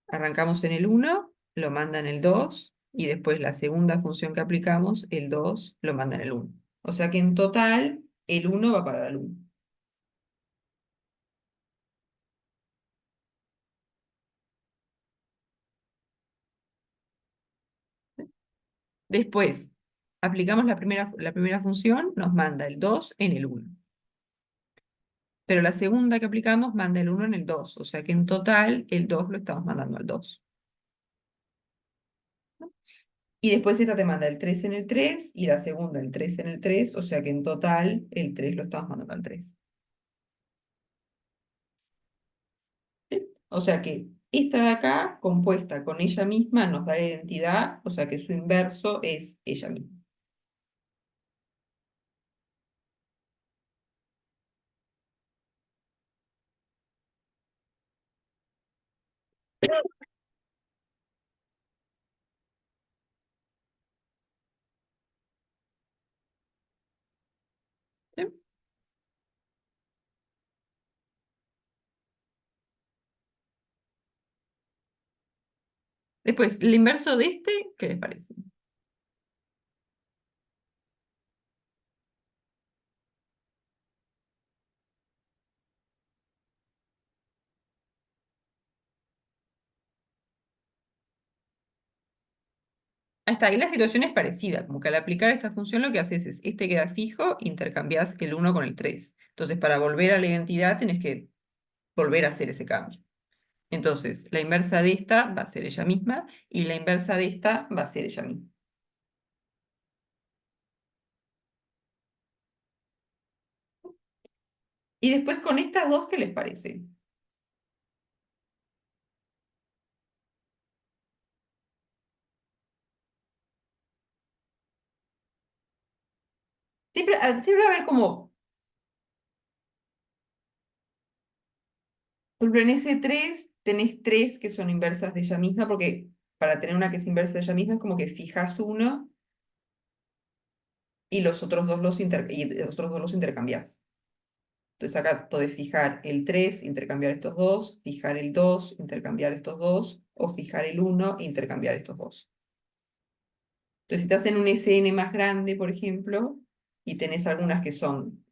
Speaker 1: arrancamos en el uno, lo manda en el 2, y después la segunda función que aplicamos, el 2 lo manda en el uno. O sea que en total, el uno va para el uno. Después, aplicamos la primera función, nos manda el 2 en el uno. Pero la segunda que aplicamos manda el uno en el 2, o sea que en total el 2 lo estamos mandando al 2. ¿No? Y después esta te manda el 3 en el 3 y la segunda el 3 en el 3, o sea que en total el 3 lo estamos mandando al 3. ¿Sí? O sea que esta de acá, compuesta con ella misma, nos da la identidad, o sea que su inverso es ella misma. ¿Sí? Después, el inverso de este, ¿qué les parece? Ahí está, y la situación es parecida, como que al aplicar esta función lo que haces es, este queda fijo, intercambias el uno con el 3. Entonces, para volver a la identidad tenés que volver a hacer ese cambio. Entonces, la inversa de esta va a ser ella misma y la inversa de esta va a ser ella misma. Y después con estas dos, ¿qué les parece? Siempre va a haber como, por ejemplo, en ese 3 tenés tres que son inversas de ella misma, porque para tener una que es inversa de ella misma es como que fijas uno y los otros dos los intercambiás. Entonces acá podés fijar el 3, intercambiar estos dos, fijar el 2, intercambiar estos dos, o fijar el uno, e intercambiar estos dos. Entonces si te hacen un SN más grande, por ejemplo, y tenés algunas que son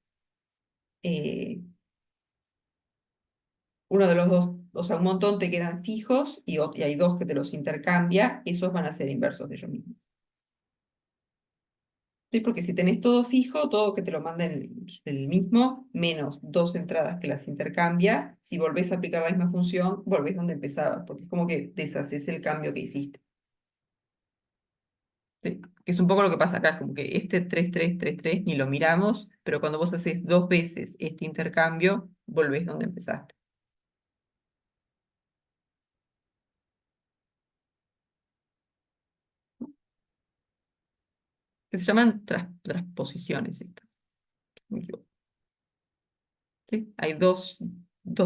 Speaker 1: eh, uno de los dos, o sea, un montón te quedan fijos y hay dos que te los intercambia, esos van a ser inversos de ellos mismos. ¿Sí? Porque si tenés todo fijo, todo que te lo manda el mismo, menos dos entradas que las intercambia, si volvés a aplicar la misma función, volvés donde empezabas, porque es como que deshaces el cambio que hiciste. ¿Sí? Que es un poco lo que pasa acá, es como que este 3 3 3 3 ni lo miramos, pero cuando vos haces dos veces este intercambio, volvés donde empezaste. Que se llaman transposiciones estas. Si no me equivoco. ¿Sí? Hay dos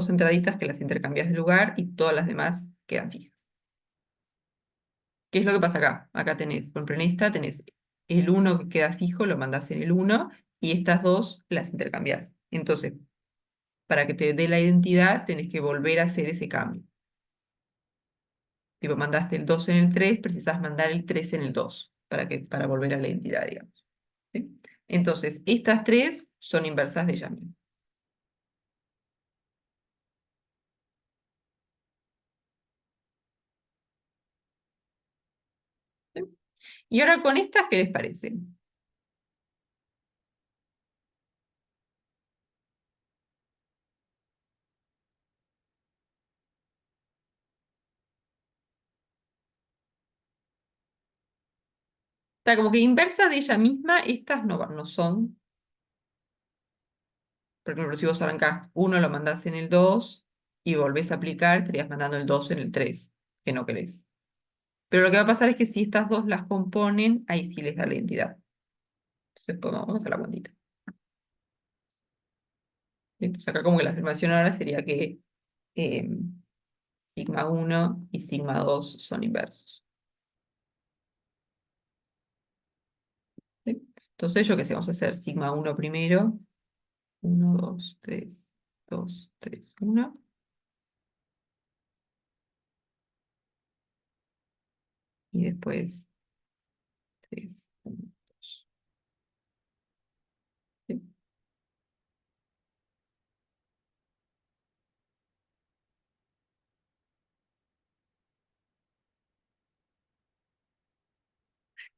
Speaker 1: entraditas que las intercambias de lugar y todas las demás quedan fijas. ¿Qué es lo que pasa acá? Acá tenés, por ejemplo, en esta tenés el uno que queda fijo, lo mandás en el uno y estas dos las intercambiás. Entonces, para que te dé la identidad, tenés que volver a hacer ese cambio. Tipo, mandaste el 2 en el 3, precisás mandar el 3 en el 2 para volver a la identidad, digamos. ¿Sí? Entonces, estas tres son inversas de ella misma. ¿Sí? Y ahora con estas, ¿qué les parece? Está como que inversa de ella misma, estas no son. Por ejemplo, si vos arrancás uno, lo mandás en el 2 y volvés a aplicar, estarías mandando el 2 en el 3 que no querés. Pero lo que va a pasar es que si estas dos las componen, ahí sí les da la identidad. Entonces, pues, vamos a hacer la cuantita. Entonces, acá como que la afirmación ahora sería que eh, sigma uno y sigma 2 son inversos. ¿Sí? Entonces, yo qué sé, vamos a hacer sigma uno primero. Uno 2 3 2 3 1. Y después 3 1 2.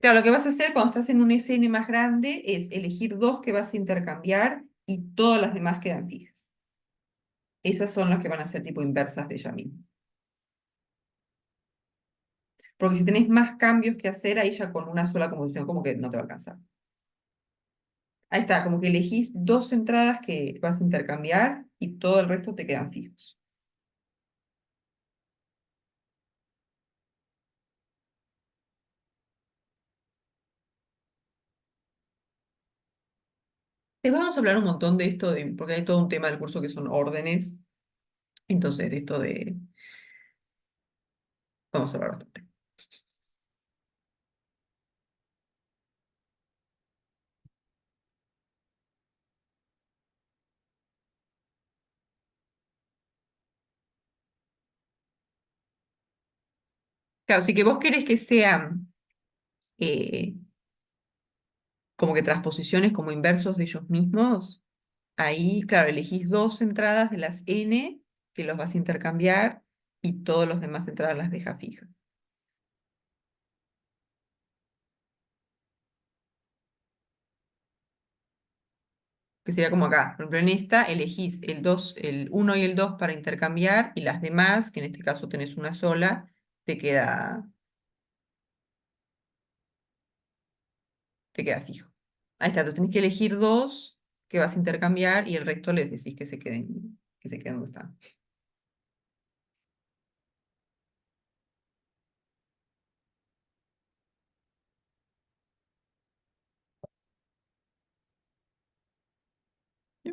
Speaker 1: Claro, lo que vas a hacer cuando estás en un SN más grande es elegir dos que vas a intercambiar y todas las demás quedan fijas. Esas son las que van a ser tipo inversas de ella misma. Porque si tenés más cambios que hacer, ahí ya con una sola composición como que no te va a alcanzar. Ahí está, como que elegís dos entradas que vas a intercambiar y todo el resto te quedan fijos. Te vamos a hablar un montón de esto, porque hay todo un tema del curso que son órdenes. Entonces, de esto Vamos a hablar bastante. Claro, si que vos querés que sean eh, como que transposiciones como inversos de ellos mismos, ahí, claro, elegís dos entradas de las n que los vas a intercambiar y todas las demás entradas las dejas fijas. Que sería como acá. Por ejemplo, en esta elegís el 2, el uno y el 2 para intercambiar y las demás, que en este caso tenés una sola, te queda, te queda fijo. Ahí está, entonces tenés que elegir dos que vas a intercambiar y el resto les decís que se queden donde están. ¿Sí?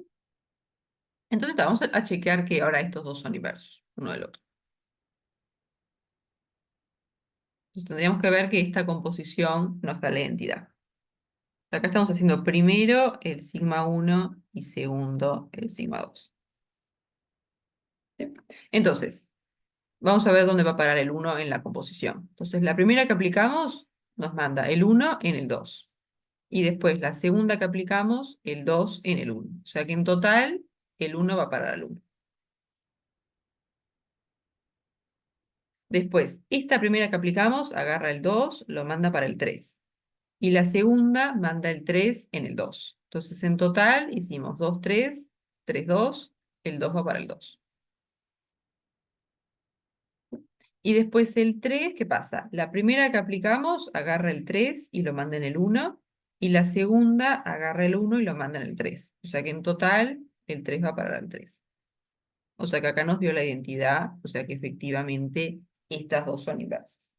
Speaker 1: Entonces vamos a chequear que ahora estos dos son inversos, uno del otro. Entonces, tendríamos que ver que esta composición nos da la identidad. Acá estamos haciendo primero el sigma uno y segundo el sigma 2. ¿Sí? Entonces, vamos a ver dónde va a parar el uno en la composición. Entonces, la primera que aplicamos nos manda el uno en el 2. Y después la segunda que aplicamos, el 2 en el uno. O sea que en total, el uno va a parar al uno. Después, esta primera que aplicamos, agarra el 2, lo manda para el 3. Y la segunda manda el 3 en el 2. Entonces, en total, hicimos 2 3 3 2. El 2 va para el 2. Y después el 3, ¿qué pasa? La primera que aplicamos agarra el 3 y lo manda en el uno. Y la segunda agarra el uno y lo manda en el 3. O sea que en total el 3 va para el 3. O sea que acá nos dio la identidad, o sea que efectivamente estas dos son inversas.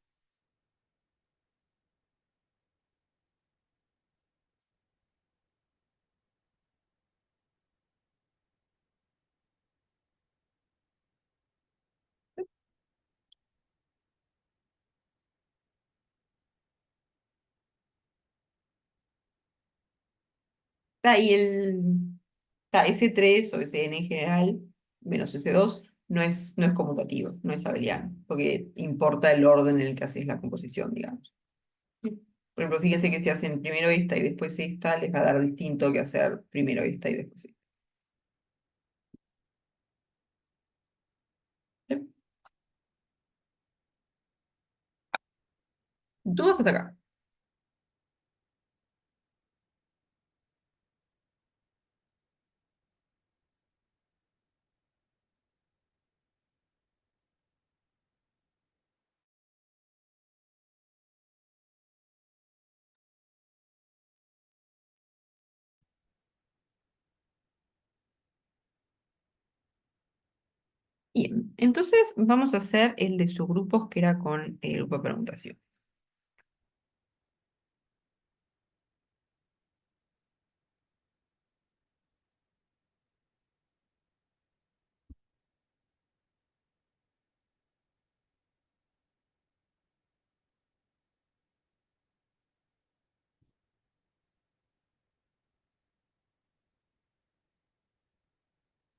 Speaker 1: Y ese 3 o ese n en general, menos ese 2 no es conmutativo, no es abeliano, porque importa el orden en el que haces la composición, digamos. Sí. Por ejemplo, fíjense que si hacen primero esta y después esta, les va a dar distinto que hacer primero esta y después esta. ¿Sí? Dudas hasta acá. Bien, entonces vamos a hacer el de subgrupos que era con el grupo de permutación.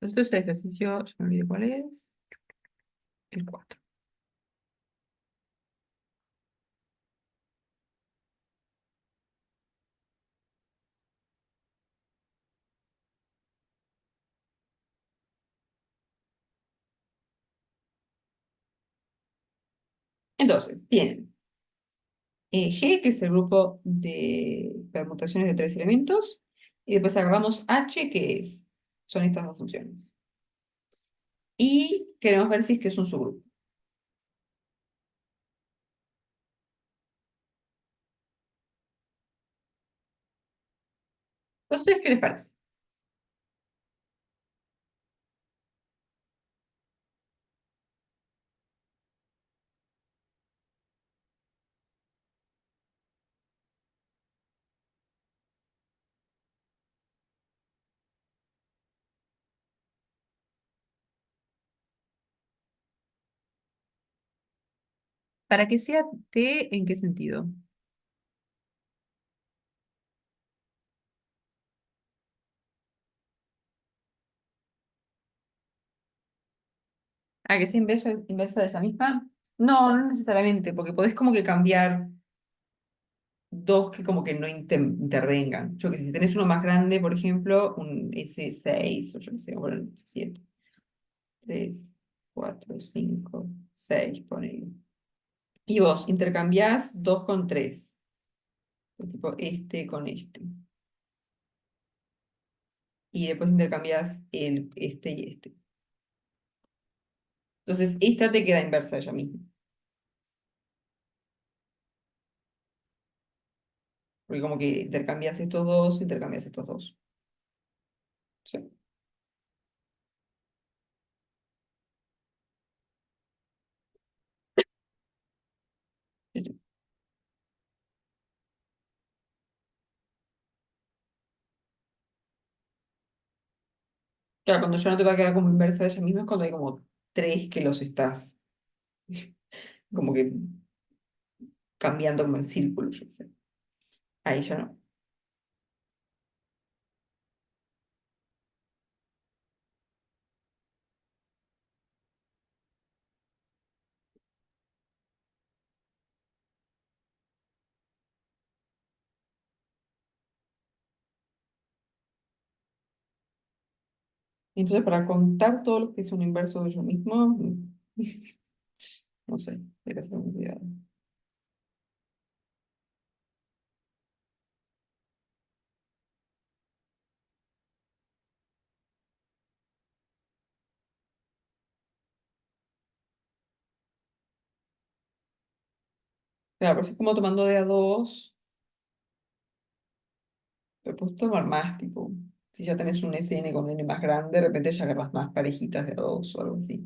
Speaker 1: Entonces el ejercicio, ya me olvidé cuál es, el 4. Entonces, tienen G, que es el grupo de permutaciones de tres elementos, y después agarramos H, son estas dos funciones. Y queremos ver si es que es un subgrupo. Entonces, ¿qué les parece? Para que sea t, ¿en qué sentido? ¿A que sea inversa de ella misma? No, no necesariamente, porque podés como que cambiar dos que como que no intervengan. Yo que sé, si tenés uno más grande, por ejemplo, un S6 o yo que sé, bueno, 7, 3, 4, 5, 6, ponele. Y vos intercambiás 2 con 3, tipo este con este. Y después intercambiás este y este. Entonces, esta te queda inversa ella misma. Porque como que intercambias estos dos. Sí. Sí, sí. Claro, cuando ya no te va a quedar como inversa de ella misma es cuando hay como tres que los estás como que cambiando como en círculo, yo qué sé. Ahí ya no. Entonces, para contar todos los que son inversos de ellos mismos, no sé, hay que hacer un cuidado. Claro, pero si es como tomando de a dos, te puedes tomar más, tipo, si ya tenés un SN con N más grande, de repente ya agarras más parejitas de a dos o algo así.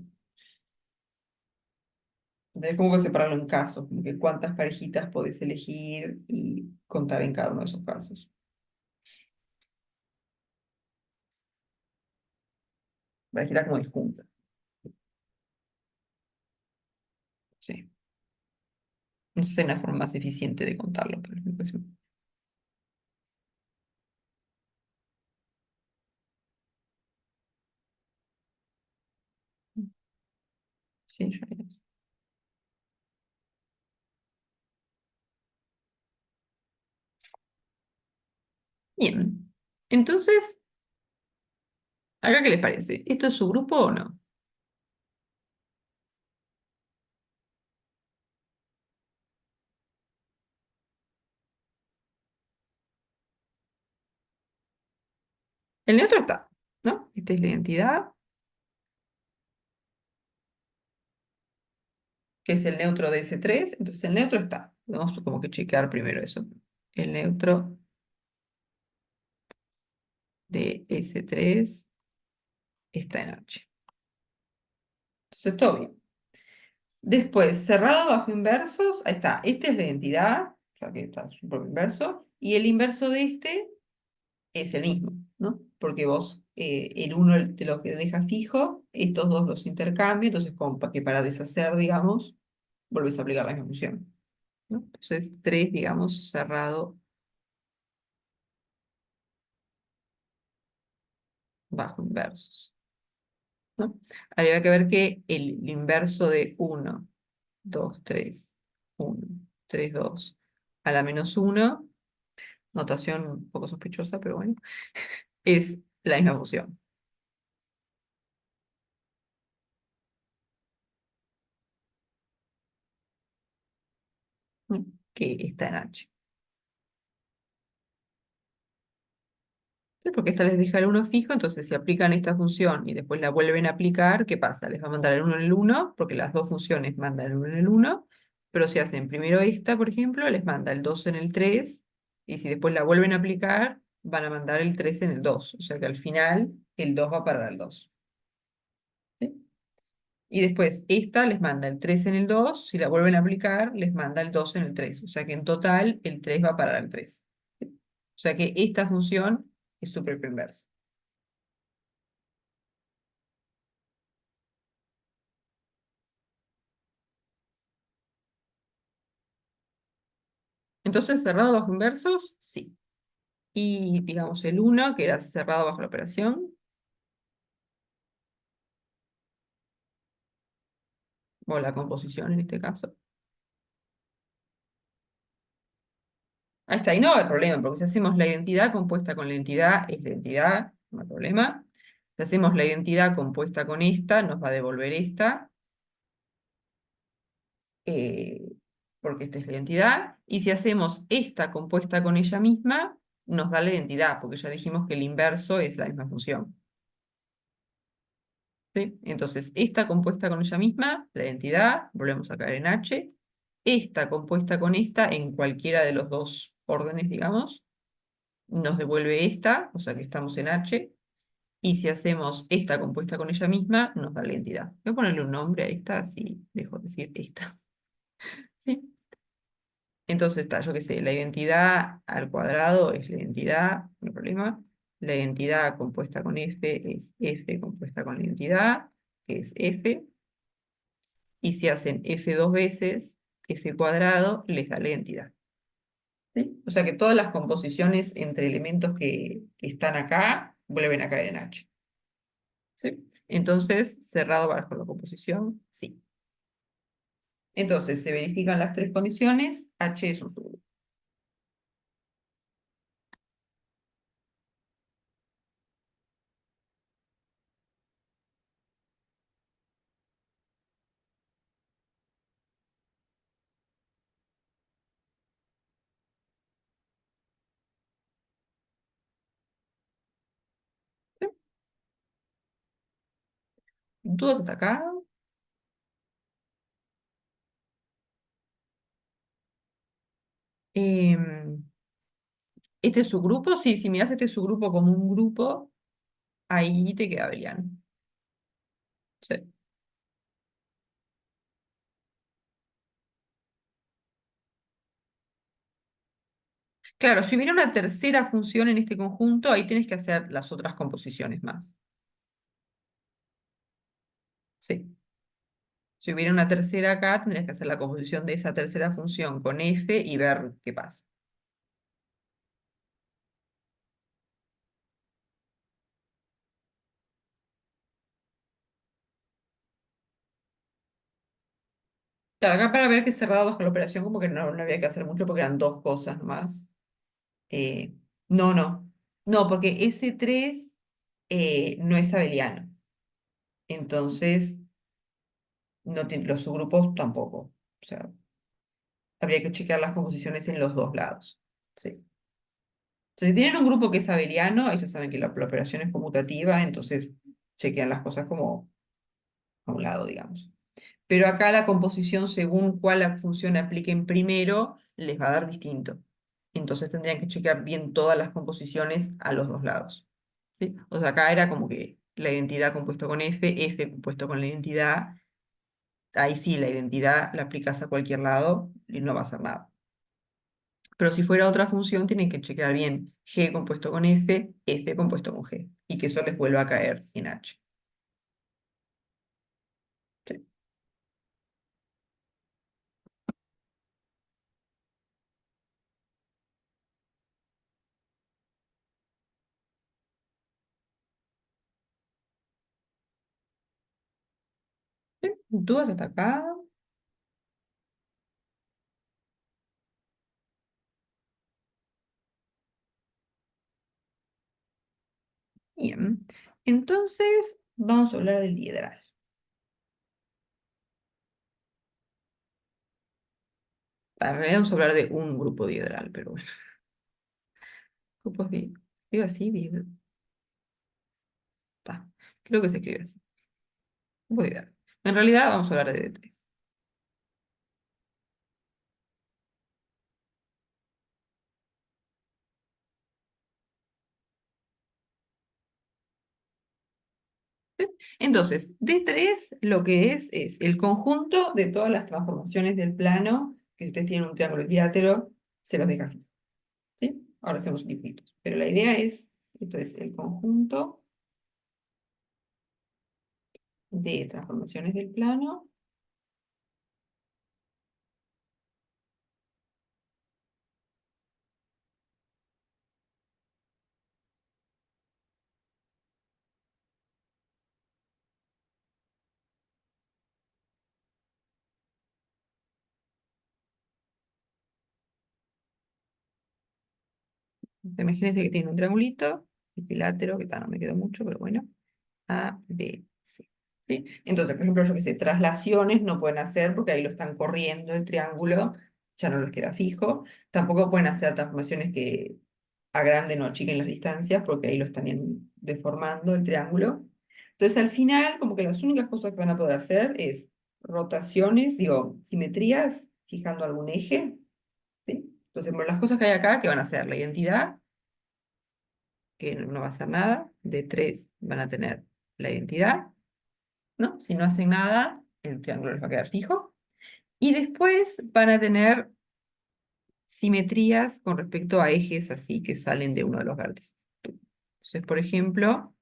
Speaker 1: Entonces, como que separarlo en casos, como que cuántas parejitas podés elegir y contar en cada uno de esos casos. Parejitas como disjuntas, sí. No sé una forma más eficiente de contarlo, pero me parece- sí, yo haría eso. Bien. Entonces, ¿acá qué les parece? ¿Esto es su grupo o no? El neutro está, ¿no? Esta es la identidad, que es el neutro de S3. Entonces, el neutro está. Vamos como que chequear primero eso. El neutro de S3 está en H. Entonces, todo bien. Después, cerrado bajo inversos, ahí está. Esta es la identidad, o sea que está su propio inverso, y el inverso de este es el mismo, ¿no? Porque vos el uno te lo que deja fijo, estos dos los intercambios, entonces como que para deshacer, digamos, volvés a aplicar la misma función, ¿no? Entonces, 3 digamos, cerrado bajo inversos, ¿no? Habría que ver que el inverso de uno 2 3 1 3 2 a la menos uno, notación un poco sospechosa, pero bueno, es la misma función, ¿no? Que está en H. Sí, porque esta les deja el uno fijo, entonces si aplican esta función y después la vuelven a aplicar, ¿qué pasa? Les va a mandar el uno en el uno porque las dos funciones mandan el uno en el uno, pero si hacen primero esta, por ejemplo, les manda el 2 en el 3 y si después la vuelven a aplicar, van a mandar el 3 en el dos, o sea que al final el 2 va para el dos, ¿sí? Y después esta les manda el 3 en el dos, si la vuelven a aplicar, les manda el 2 en el tres, o sea que en total el 3 va para el tres, ¿sí? O sea que esta función es su propia inversa. Entonces, cerrado bajo inversos, sí. Y digamos el uno que era cerrado bajo la operación, o la composición en este caso. Ahí está, y no va a haber problema, porque si hacemos la identidad compuesta con la identidad, es la identidad, no hay problema. Si hacemos la identidad compuesta con esta, nos va a devolver esta, eh, porque esta es la identidad. Y si hacemos esta compuesta con ella misma, nos da la identidad, porque ya dijimos que el inverso es la misma función. ¿Sí? Entonces, esta compuesta con ella misma, la identidad, volvemos a caer en H. Esta compuesta con esta, en cualquiera de los dos órdenes, digamos, nos devuelve esta, o sea que estamos en H. Y si hacemos esta compuesta con ella misma, nos da la identidad. Voy a ponerle un nombre a esta, así dejo de decir esta. ¿Sí? Entonces está, yo qué sé, la identidad al cuadrado es la identidad, no hay problema. La identidad compuesta con F es F compuesta con la identidad, que es F. Y si hacen F dos veces, F cuadrado les da la identidad. ¿Sí? O sea que todas las composiciones entre elementos que están acá vuelven a caer en H. ¿Sí? Entonces, cerrado bajo la composición, sí. Entonces, se verifican las tres condiciones, H es un subgrupo. ¿Sí? ¿Dudas hasta acá? Em, ¿Este es su grupo? Sí, si miras este subgrupo como un grupo, ahí te queda abeliano. Sí. Claro, si hubiera una tercera función en este conjunto, ahí tienes que hacer las otras composiciones más. Sí. Si hubiera una tercera acá, tendrías que hacer la composición de esa tercera función con f y ver qué pasa. Claro, acá para ver que es cerrado bajo la operación, como que no había que hacer mucho porque eran dos cosas nomás. Eh, no, no. No, porque S3 no es abeliano. Entonces, no los subgrupos tampoco. O sea, habría que chequear las composiciones en los dos lados. Sí. Entonces, si tienen un grupo que es abeliano, ellos saben que la operación es conmutativa, entonces chequean las cosas como a un lado, digamos. Pero acá la composición, según cuál función apliquen primero, les va a dar distinto. Entonces tendrían que chequear bien todas las composiciones a los dos lados. ¿Sí? O sea, acá era como que la identidad compuesto con F, F compuesto con la identidad. Ahí sí, la identidad la aplicas a cualquier lado y no va a hacer nada. Pero si fuera otra función, tienen que chequear bien G compuesto con F, F compuesto con G. Y que eso les vuelva a caer en H. ¿Sí? ¿Sí? ¿Dudas hasta acá? Bien. Entonces, vamos a hablar del diedral. En realidad vamos a hablar de un grupo diedral, pero bueno. Grupos de... Digo así, pa, creo que se escribe así. Grupo diedral. En realidad vamos a hablar de D3. ¿Sí? Entonces, D3 lo que es el conjunto de todas las transformaciones del plano, que si ustedes tienen un triángulo equilátero, se los deja aquí. ¿Sí? Ahora hacemos dibujitos. Pero la idea es, esto es el conjunto de transformaciones del plano. Imagínense que tiene un triangulito, equilátero, que tal, no me quedó mucho, pero bueno, A, B, C. ¿Sí? Entonces, por ejemplo, yo que sé, traslaciones no pueden hacer porque ahí lo están corriendo el triángulo, ya no les queda fijo. Tampoco pueden hacer transformaciones que agranden o achiquen las distancias porque ahí lo están deformando el triángulo. Entonces, al final, como que las únicas cosas que van a poder hacer es rotaciones, digo, simetrías, fijando algún eje, ¿sí? Entonces, bueno, las cosas que hay acá, que van a ser la identidad, que no va a hacer nada, de 3 van a tener la identidad, ¿no? Si no hacen nada, el triángulo les va a quedar fijo. Y después van a tener simetrías con respecto a ejes así que salen de uno de los vértices. Entonces, por ejemplo,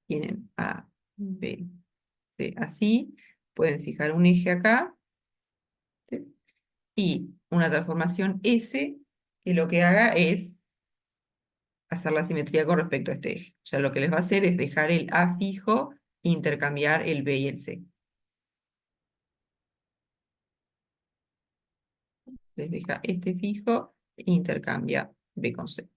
Speaker 1: tienen A, B, C, así. Pueden fijar un eje acá, ¿sí? Y una transformación S que lo que haga es hacer la simetría con respecto a este eje. O sea, lo que les va a hacer es dejar el A fijo e intercambiar el B y el C. Les deja este fijo e intercambia B con C.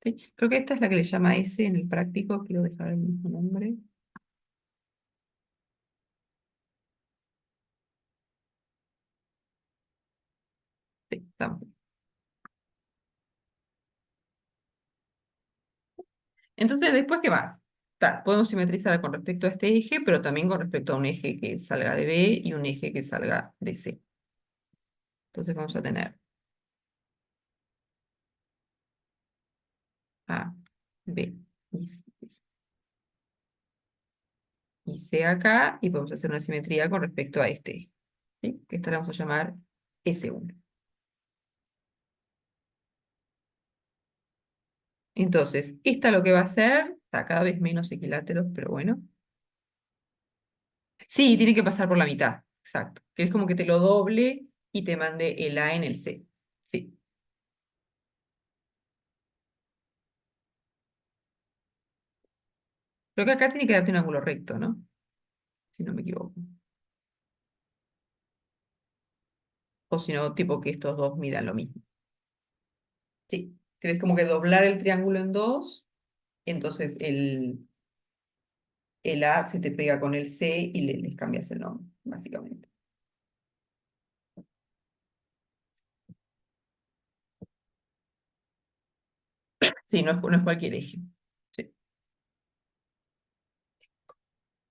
Speaker 1: ¿Sí? Creo que esta es la que le llama S en el práctico. Quiero dejar el mismo nombre. Sí, estamos. Entonces, después, ¿qué más? Podemos simetrizar con respecto a este eje, pero también con respecto a un eje que salga de B y un eje que salga de C. Entonces vamos a tener A, B y C acá, y podemos hacer una simetría con respecto a este eje, ¿sí? Que esta la vamos a llamar S1. Entonces, esta lo que va a hacer, está cada vez menos equiláteros, pero bueno. Sí, tiene que pasar por la mitad, exacto. Que es como que te lo doble y te mande el A en el C. Sí. Creo que acá tiene que darte un ángulo recto, ¿no? Si no me equivoco. O si no, tipo que estos dos midan lo mismo. Sí. Que es como que doblar el triángulo en dos, entonces el A se te pega con el C y les cambias el nombre, básicamente. Sí, no es cualquier eje. Sí.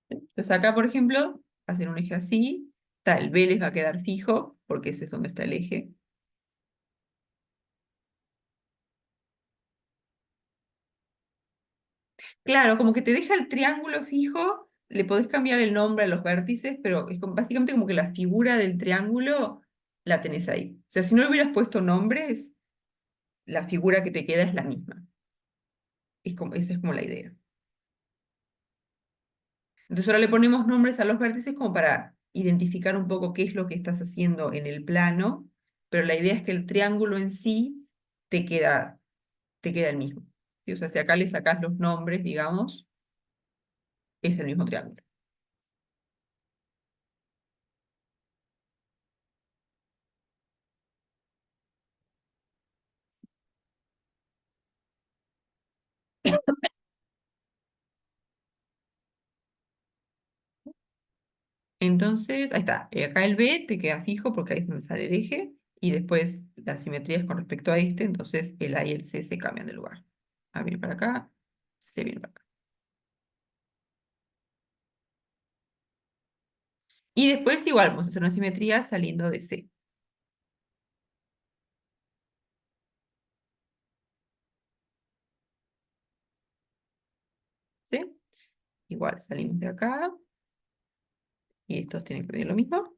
Speaker 1: Entonces acá, por ejemplo, hacen un eje así, el B les va a quedar fijo, porque ese es donde está el eje. Claro, como que te deja el triángulo fijo, le podés cambiar el nombre a los vértices, pero es básicamente como que la figura del triángulo la tenés ahí. O sea, si no le hubieras puesto nombres, la figura que te queda es la misma. Esa es como la idea. Entonces ahora le ponemos nombres a los vértices como para identificar un poco qué es lo que estás haciendo en el plano, pero la idea es que el triángulo en sí te queda, te queda el mismo. ¿Sí? O sea, si acá le sacás los nombres, digamos, es el mismo triángulo. Entonces, ahí está. Acá el B te queda fijo porque ahí es donde sale el eje. Y después la simetría es con respecto a este, entonces el A y el C se cambian de lugar. A viene para acá, C viene para acá. Y después igual, vamos a hacer una simetría saliendo de C. ¿Sí? Igual, salimos de acá. Y estos tienen que medir lo mismo.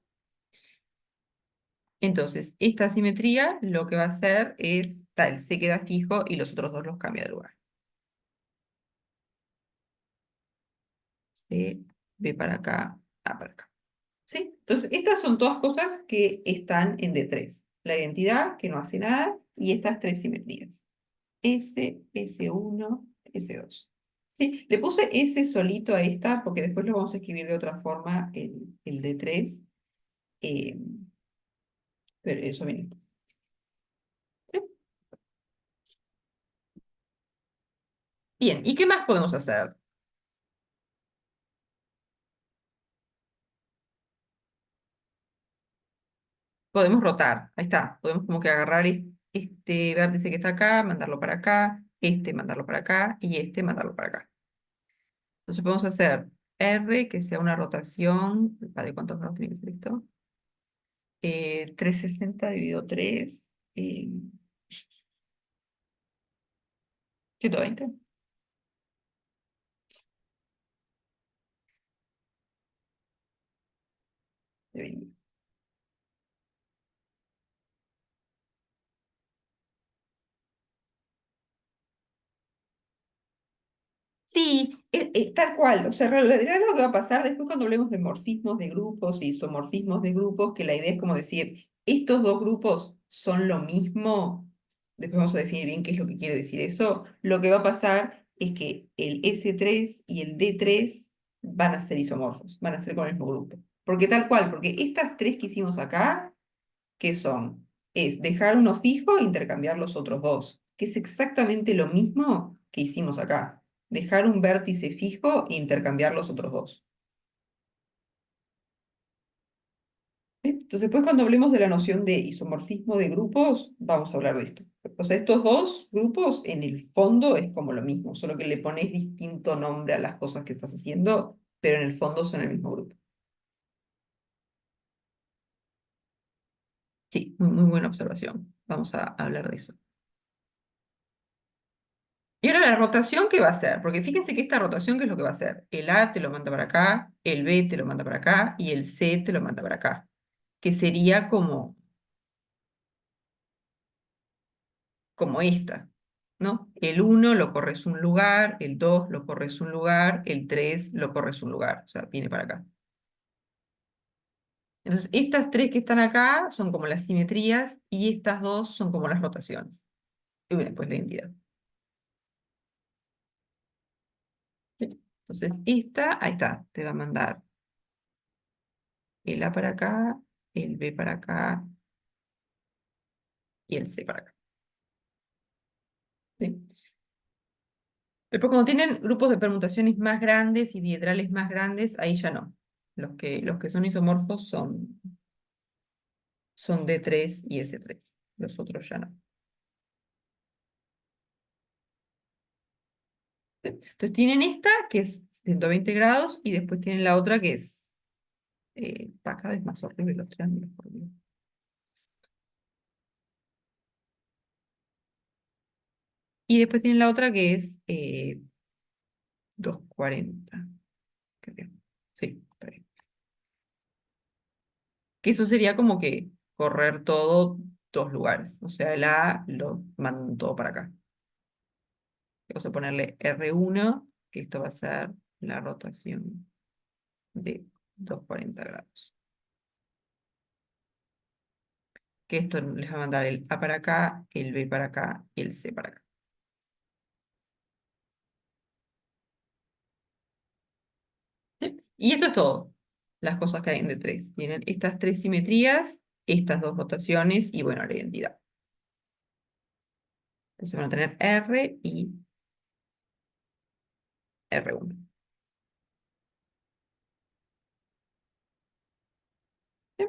Speaker 1: Entonces, esta simetría lo que va a hacer es, tal, C queda fijo y los otros dos los cambia de lugar. C, B para acá, A para acá. ¿Sí? Entonces, estas son todas cosas que están en D3. La identidad, que no hace nada, y estas tres simetrías. S, S1, S2. ¿Sí? Le puse S solito a esta porque después lo vamos a escribir de otra forma el D3. pero eso viene después. ¿Sí? Bien, ¿y qué más podemos hacer? Podemos rotar, ahí está. Podemos como que agarrar este vértice que está acá, mandarlo para acá, este mandarlo para acá y este mandarlo para acá. Entonces podemos hacer R, que sea una rotación. ¿De cuántos grados tiene que ser esto? 360 dividido 3, 120. Sí, tal cual. O sea, en realidad lo que va a pasar después cuando hablemos de morfismos de grupos y isomorfismos de grupos, que la idea es como decir, estos dos grupos son lo mismo. Después vamos a definir bien qué es lo que quiere decir eso. Lo que va a pasar es que el S3 y el D3 van a ser isomorfos, van a ser con el mismo grupo. Porque tal cual, porque estas tres que hicimos acá, ¿qué son? Es dejar uno fijo e intercambiar los otros dos, que es exactamente lo mismo que hicimos acá. Dejar un vértice fijo e intercambiar los otros dos. ¿Sí? Entonces, después cuando hablemos de la noción de isomorfismo de grupos, vamos a hablar de esto. O sea, estos dos grupos en el fondo es como lo mismo, solo que le pones distinto nombre a las cosas que estás haciendo, pero en el fondo son el mismo grupo. Sí, muy, muy buena observación. Vamos a hablar de eso. Y ahora la rotación, ¿qué va a hacer? Porque fíjense que esta rotación, ¿qué es lo que va a hacer? El A te lo manda para acá, el B te lo manda para acá y el C te lo manda para acá. Que sería como esta, ¿no? El uno lo corres un lugar, el 2 lo corres un lugar, el 3 lo corres un lugar. O sea, viene para acá. Entonces, estas tres que están acá son como las simetrías y estas dos son como las rotaciones. Y bueno, pues la identidad. ¿Sí? Entonces, esta, ahí está, te va a mandar el A para acá, el B para acá y el C para acá. ¿Sí? Después, cuando tienen grupos de permutaciones más grandes y diedrales más grandes, ahí ya no. Los que son isomorfos son D3 y S3. Los otros ya no. ¿Sí? Entonces tienen esta, que es 120 grados, y después tienen la otra, que es... Cada vez más horrible los triángulos, por Dios. Y después tienen la otra, que es 240, creo. Sí, está bien. Que eso sería como que correr todo dos lugares. O sea, el A lo mandan todo para acá. Vamos a ponerle R1, que esto va a ser la rotación de 240 grados. Que esto les va a mandar el A para acá, el B para acá y el C para acá. ¿Sí? Y esto es todo. Las cosas que hay en D3. Tienen estas tres simetrías, estas dos rotaciones y bueno, la identidad. Entonces van a tener R y R1. ¿Sí?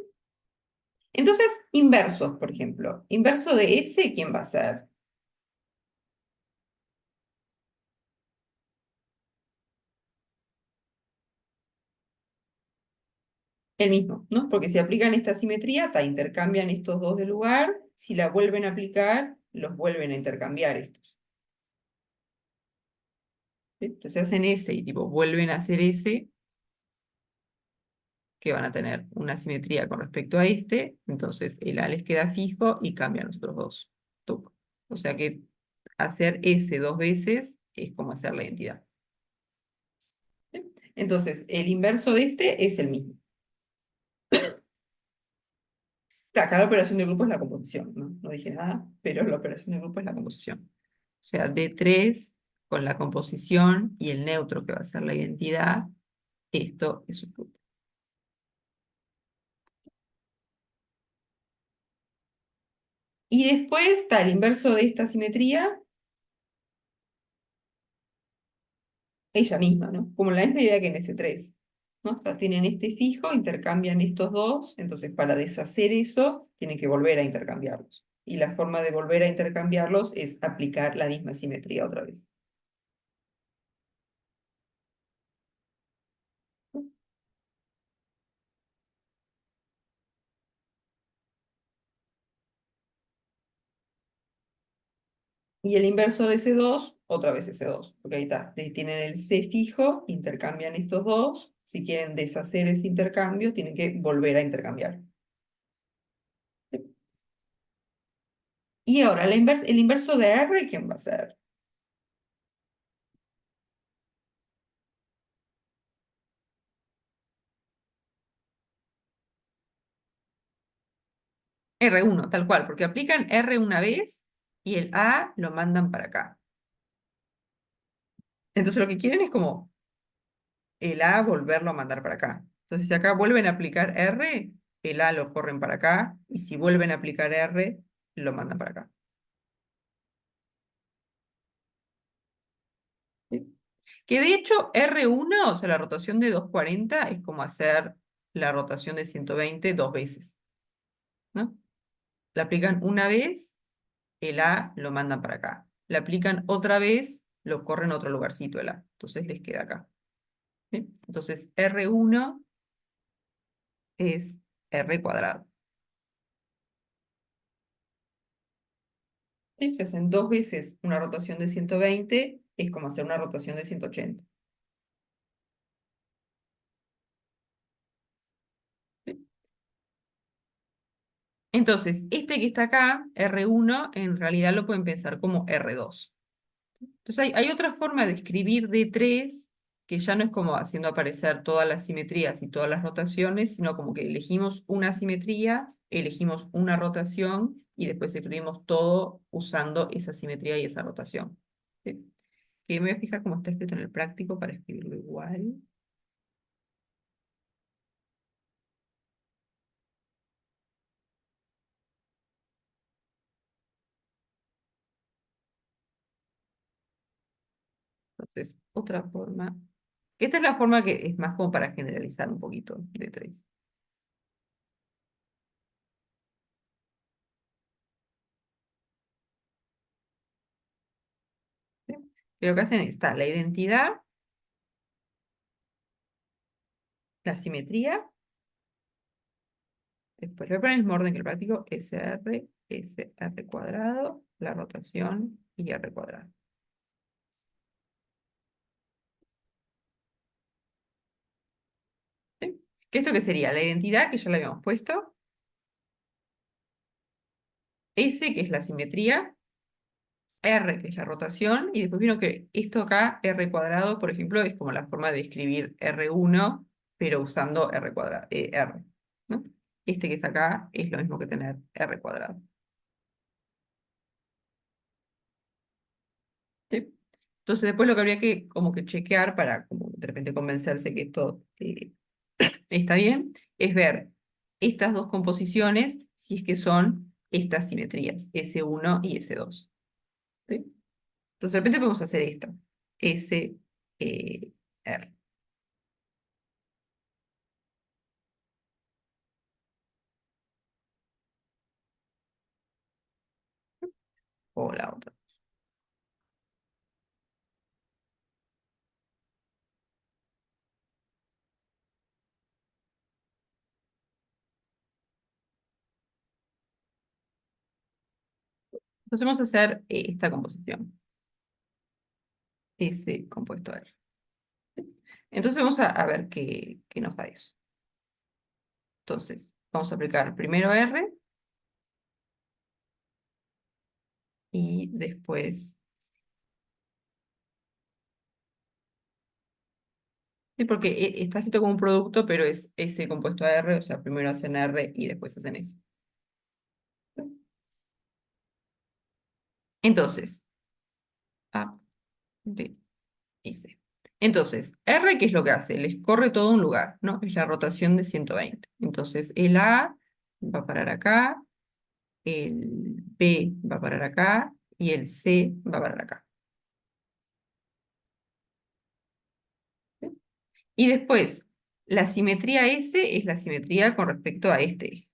Speaker 1: Entonces, inversos, por ejemplo. Inverso de S, ¿quién va a ser? El mismo, ¿no? Porque si aplican esta simetría, intercambian estos dos de lugar, si la vuelven a aplicar, los vuelven a intercambiar estos. ¿Sí? Entonces hacen S y tipo vuelven a hacer S, que van a tener una simetría con respecto a este, entonces el A les queda fijo y cambian los otros dos. Tuc. O sea que hacer S dos veces es como hacer la identidad. ¿Sí? Entonces, el inverso de este es el mismo. Acá la operación de grupo es la composición, ¿no? No dije nada, pero la operación de grupo es la composición. O sea, D3 con la composición y el neutro que va a ser la identidad, esto es un grupo. Y después está el inverso de esta simetría, ella misma, ¿no? Como la misma idea que en S3, ¿no? O sea, tienen este fijo, intercambian estos dos, entonces para deshacer eso, tienen que volver a intercambiarlos. Y la forma de volver a intercambiarlos es aplicar la misma simetría otra vez. Y el inverso de S2, otra vez S2, porque ahí está, tienen el C fijo, intercambian estos dos, si quieren deshacer ese intercambio, tienen que volver a intercambiar. Y ahora, el inverso de R, ¿quién va a ser? R1, tal cual, porque aplican R una vez y el A lo mandan para acá. Entonces lo que quieren es como el A volverlo a mandar para acá. Entonces si acá vuelven a aplicar R, el A lo corren para acá, y si vuelven a aplicar R, lo mandan para acá. ¿Sí? Que de hecho R1, o sea, la rotación de 240, es como hacer la rotación de 120 dos veces, ¿no? La aplican una vez, el A lo mandan para acá. La aplican otra vez, lo corren a otro lugarcito el A. Entonces les queda acá. ¿Sí? Entonces R1 es R cuadrado. ¿Sí? Si hacen dos veces una rotación de 120, es como hacer una rotación de 180. ¿Sí? Entonces, este que está acá, R1, en realidad lo pueden pensar como R2. Entonces hay otra forma de escribir D3 que ya no es como haciendo aparecer todas las simetrías y todas las rotaciones, sino como que elegimos una simetría, elegimos una rotación y después escribimos todo usando esa simetría y esa rotación. ¿Sí? Que me voy a fijar cómo está escrito en el práctico para escribirlo igual. Entonces, otra forma. Esta es la forma que es más como para generalizar un poquito D3. ¿Sí? Que lo que hacen está la identidad, la simetría. Después lo voy a poner en el mismo orden que el práctico, SR, SR cuadrado, la rotación y R cuadrado. ¿Sí? ¿Que esto qué sería? La identidad, que ya la habíamos puesto, S, que es la simetría, R, que es la rotación, y después vino que esto acá, R cuadrado, por ejemplo, es como la forma de escribir R1, pero usando R cuadrado, R, ¿no? Este que está acá es lo mismo que tener R cuadrado. ¿Sí? Entonces después lo que habría que como que chequear para como de repente convencerse que esto está bien, es ver estas dos composiciones si es que son estas simetrías, S1 y S2. ¿Sí? Entonces de repente podemos hacer esto, S, R, o la otra. Entonces vamos a hacer esta composición, S compuesto R. ¿Sí? Entonces vamos a ver qué nos da eso. Entonces, vamos a aplicar primero R y después. Sí, porque está escrito como un producto, pero es S compuesto a R, o sea, primero hacen R y después hacen S. Entonces, A, B y C. Entonces, R, ¿qué es lo que hace? Les corre todo un lugar, ¿no? Es la rotación de 120. Entonces, el A va a parar acá, el B va a parar acá y el C va a parar acá. ¿Sí? Y después, la simetría S es la simetría con respecto a este eje.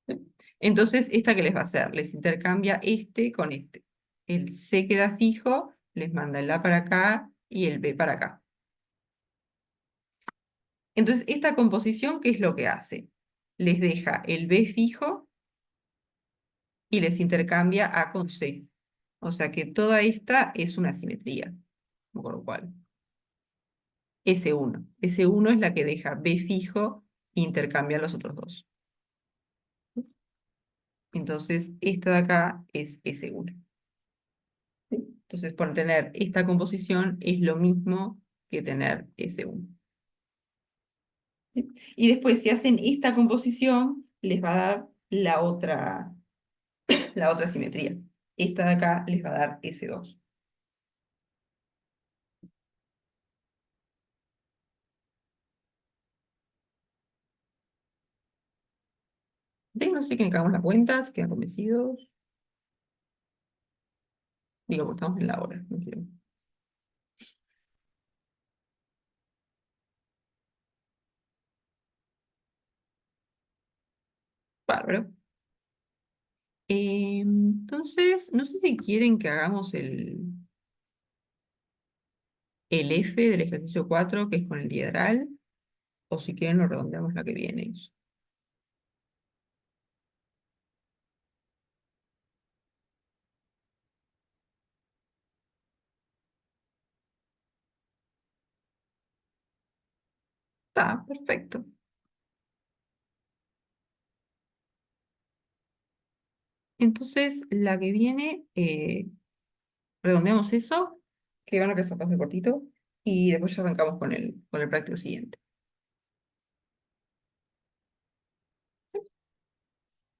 Speaker 1: ¿Sí? Entonces, ¿esta qué les va a hacer? Les intercambia este con este. El C queda fijo, les manda el A para acá y el B para acá. Entonces, esta composición, ¿qué es lo que hace? Les deja el B fijo y les intercambia A con C. O sea que toda esta es una simetría, con lo cual S1. S1 es la que deja B fijo e intercambia los otros dos. Entonces, esta de acá es S1. ¿Sí? Entonces, por tener esta composición es lo mismo que tener S1. ¿Sí? Y después, si hacen esta composición, les va a dar la otra simetría. Esta de acá les va a dar S2. ¿Ven? No sé quién hagamos las cuentas, quedan convencidos. Digo, porque estamos en la hora. No quiero. Bárbaro. Entonces, no sé si quieren que hagamos el F del ejercicio 4 que es con el diedral, o si quieren lo redondeamos la que viene. Está, perfecto. Entonces, la que viene, redondeamos eso, que van a que se pase cortito, y después ya arrancamos con el práctico siguiente.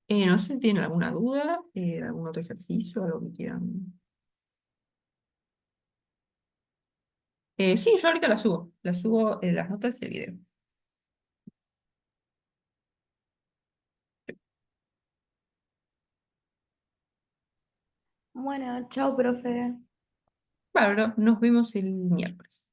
Speaker 1: No sé si tienen alguna duda, algún otro ejercicio, algo que quieran. Sí, yo ahorita la subo en las notas y el video.
Speaker 2: Bueno, chao, profe.
Speaker 1: Bárbaro, nos vemos el miércoles.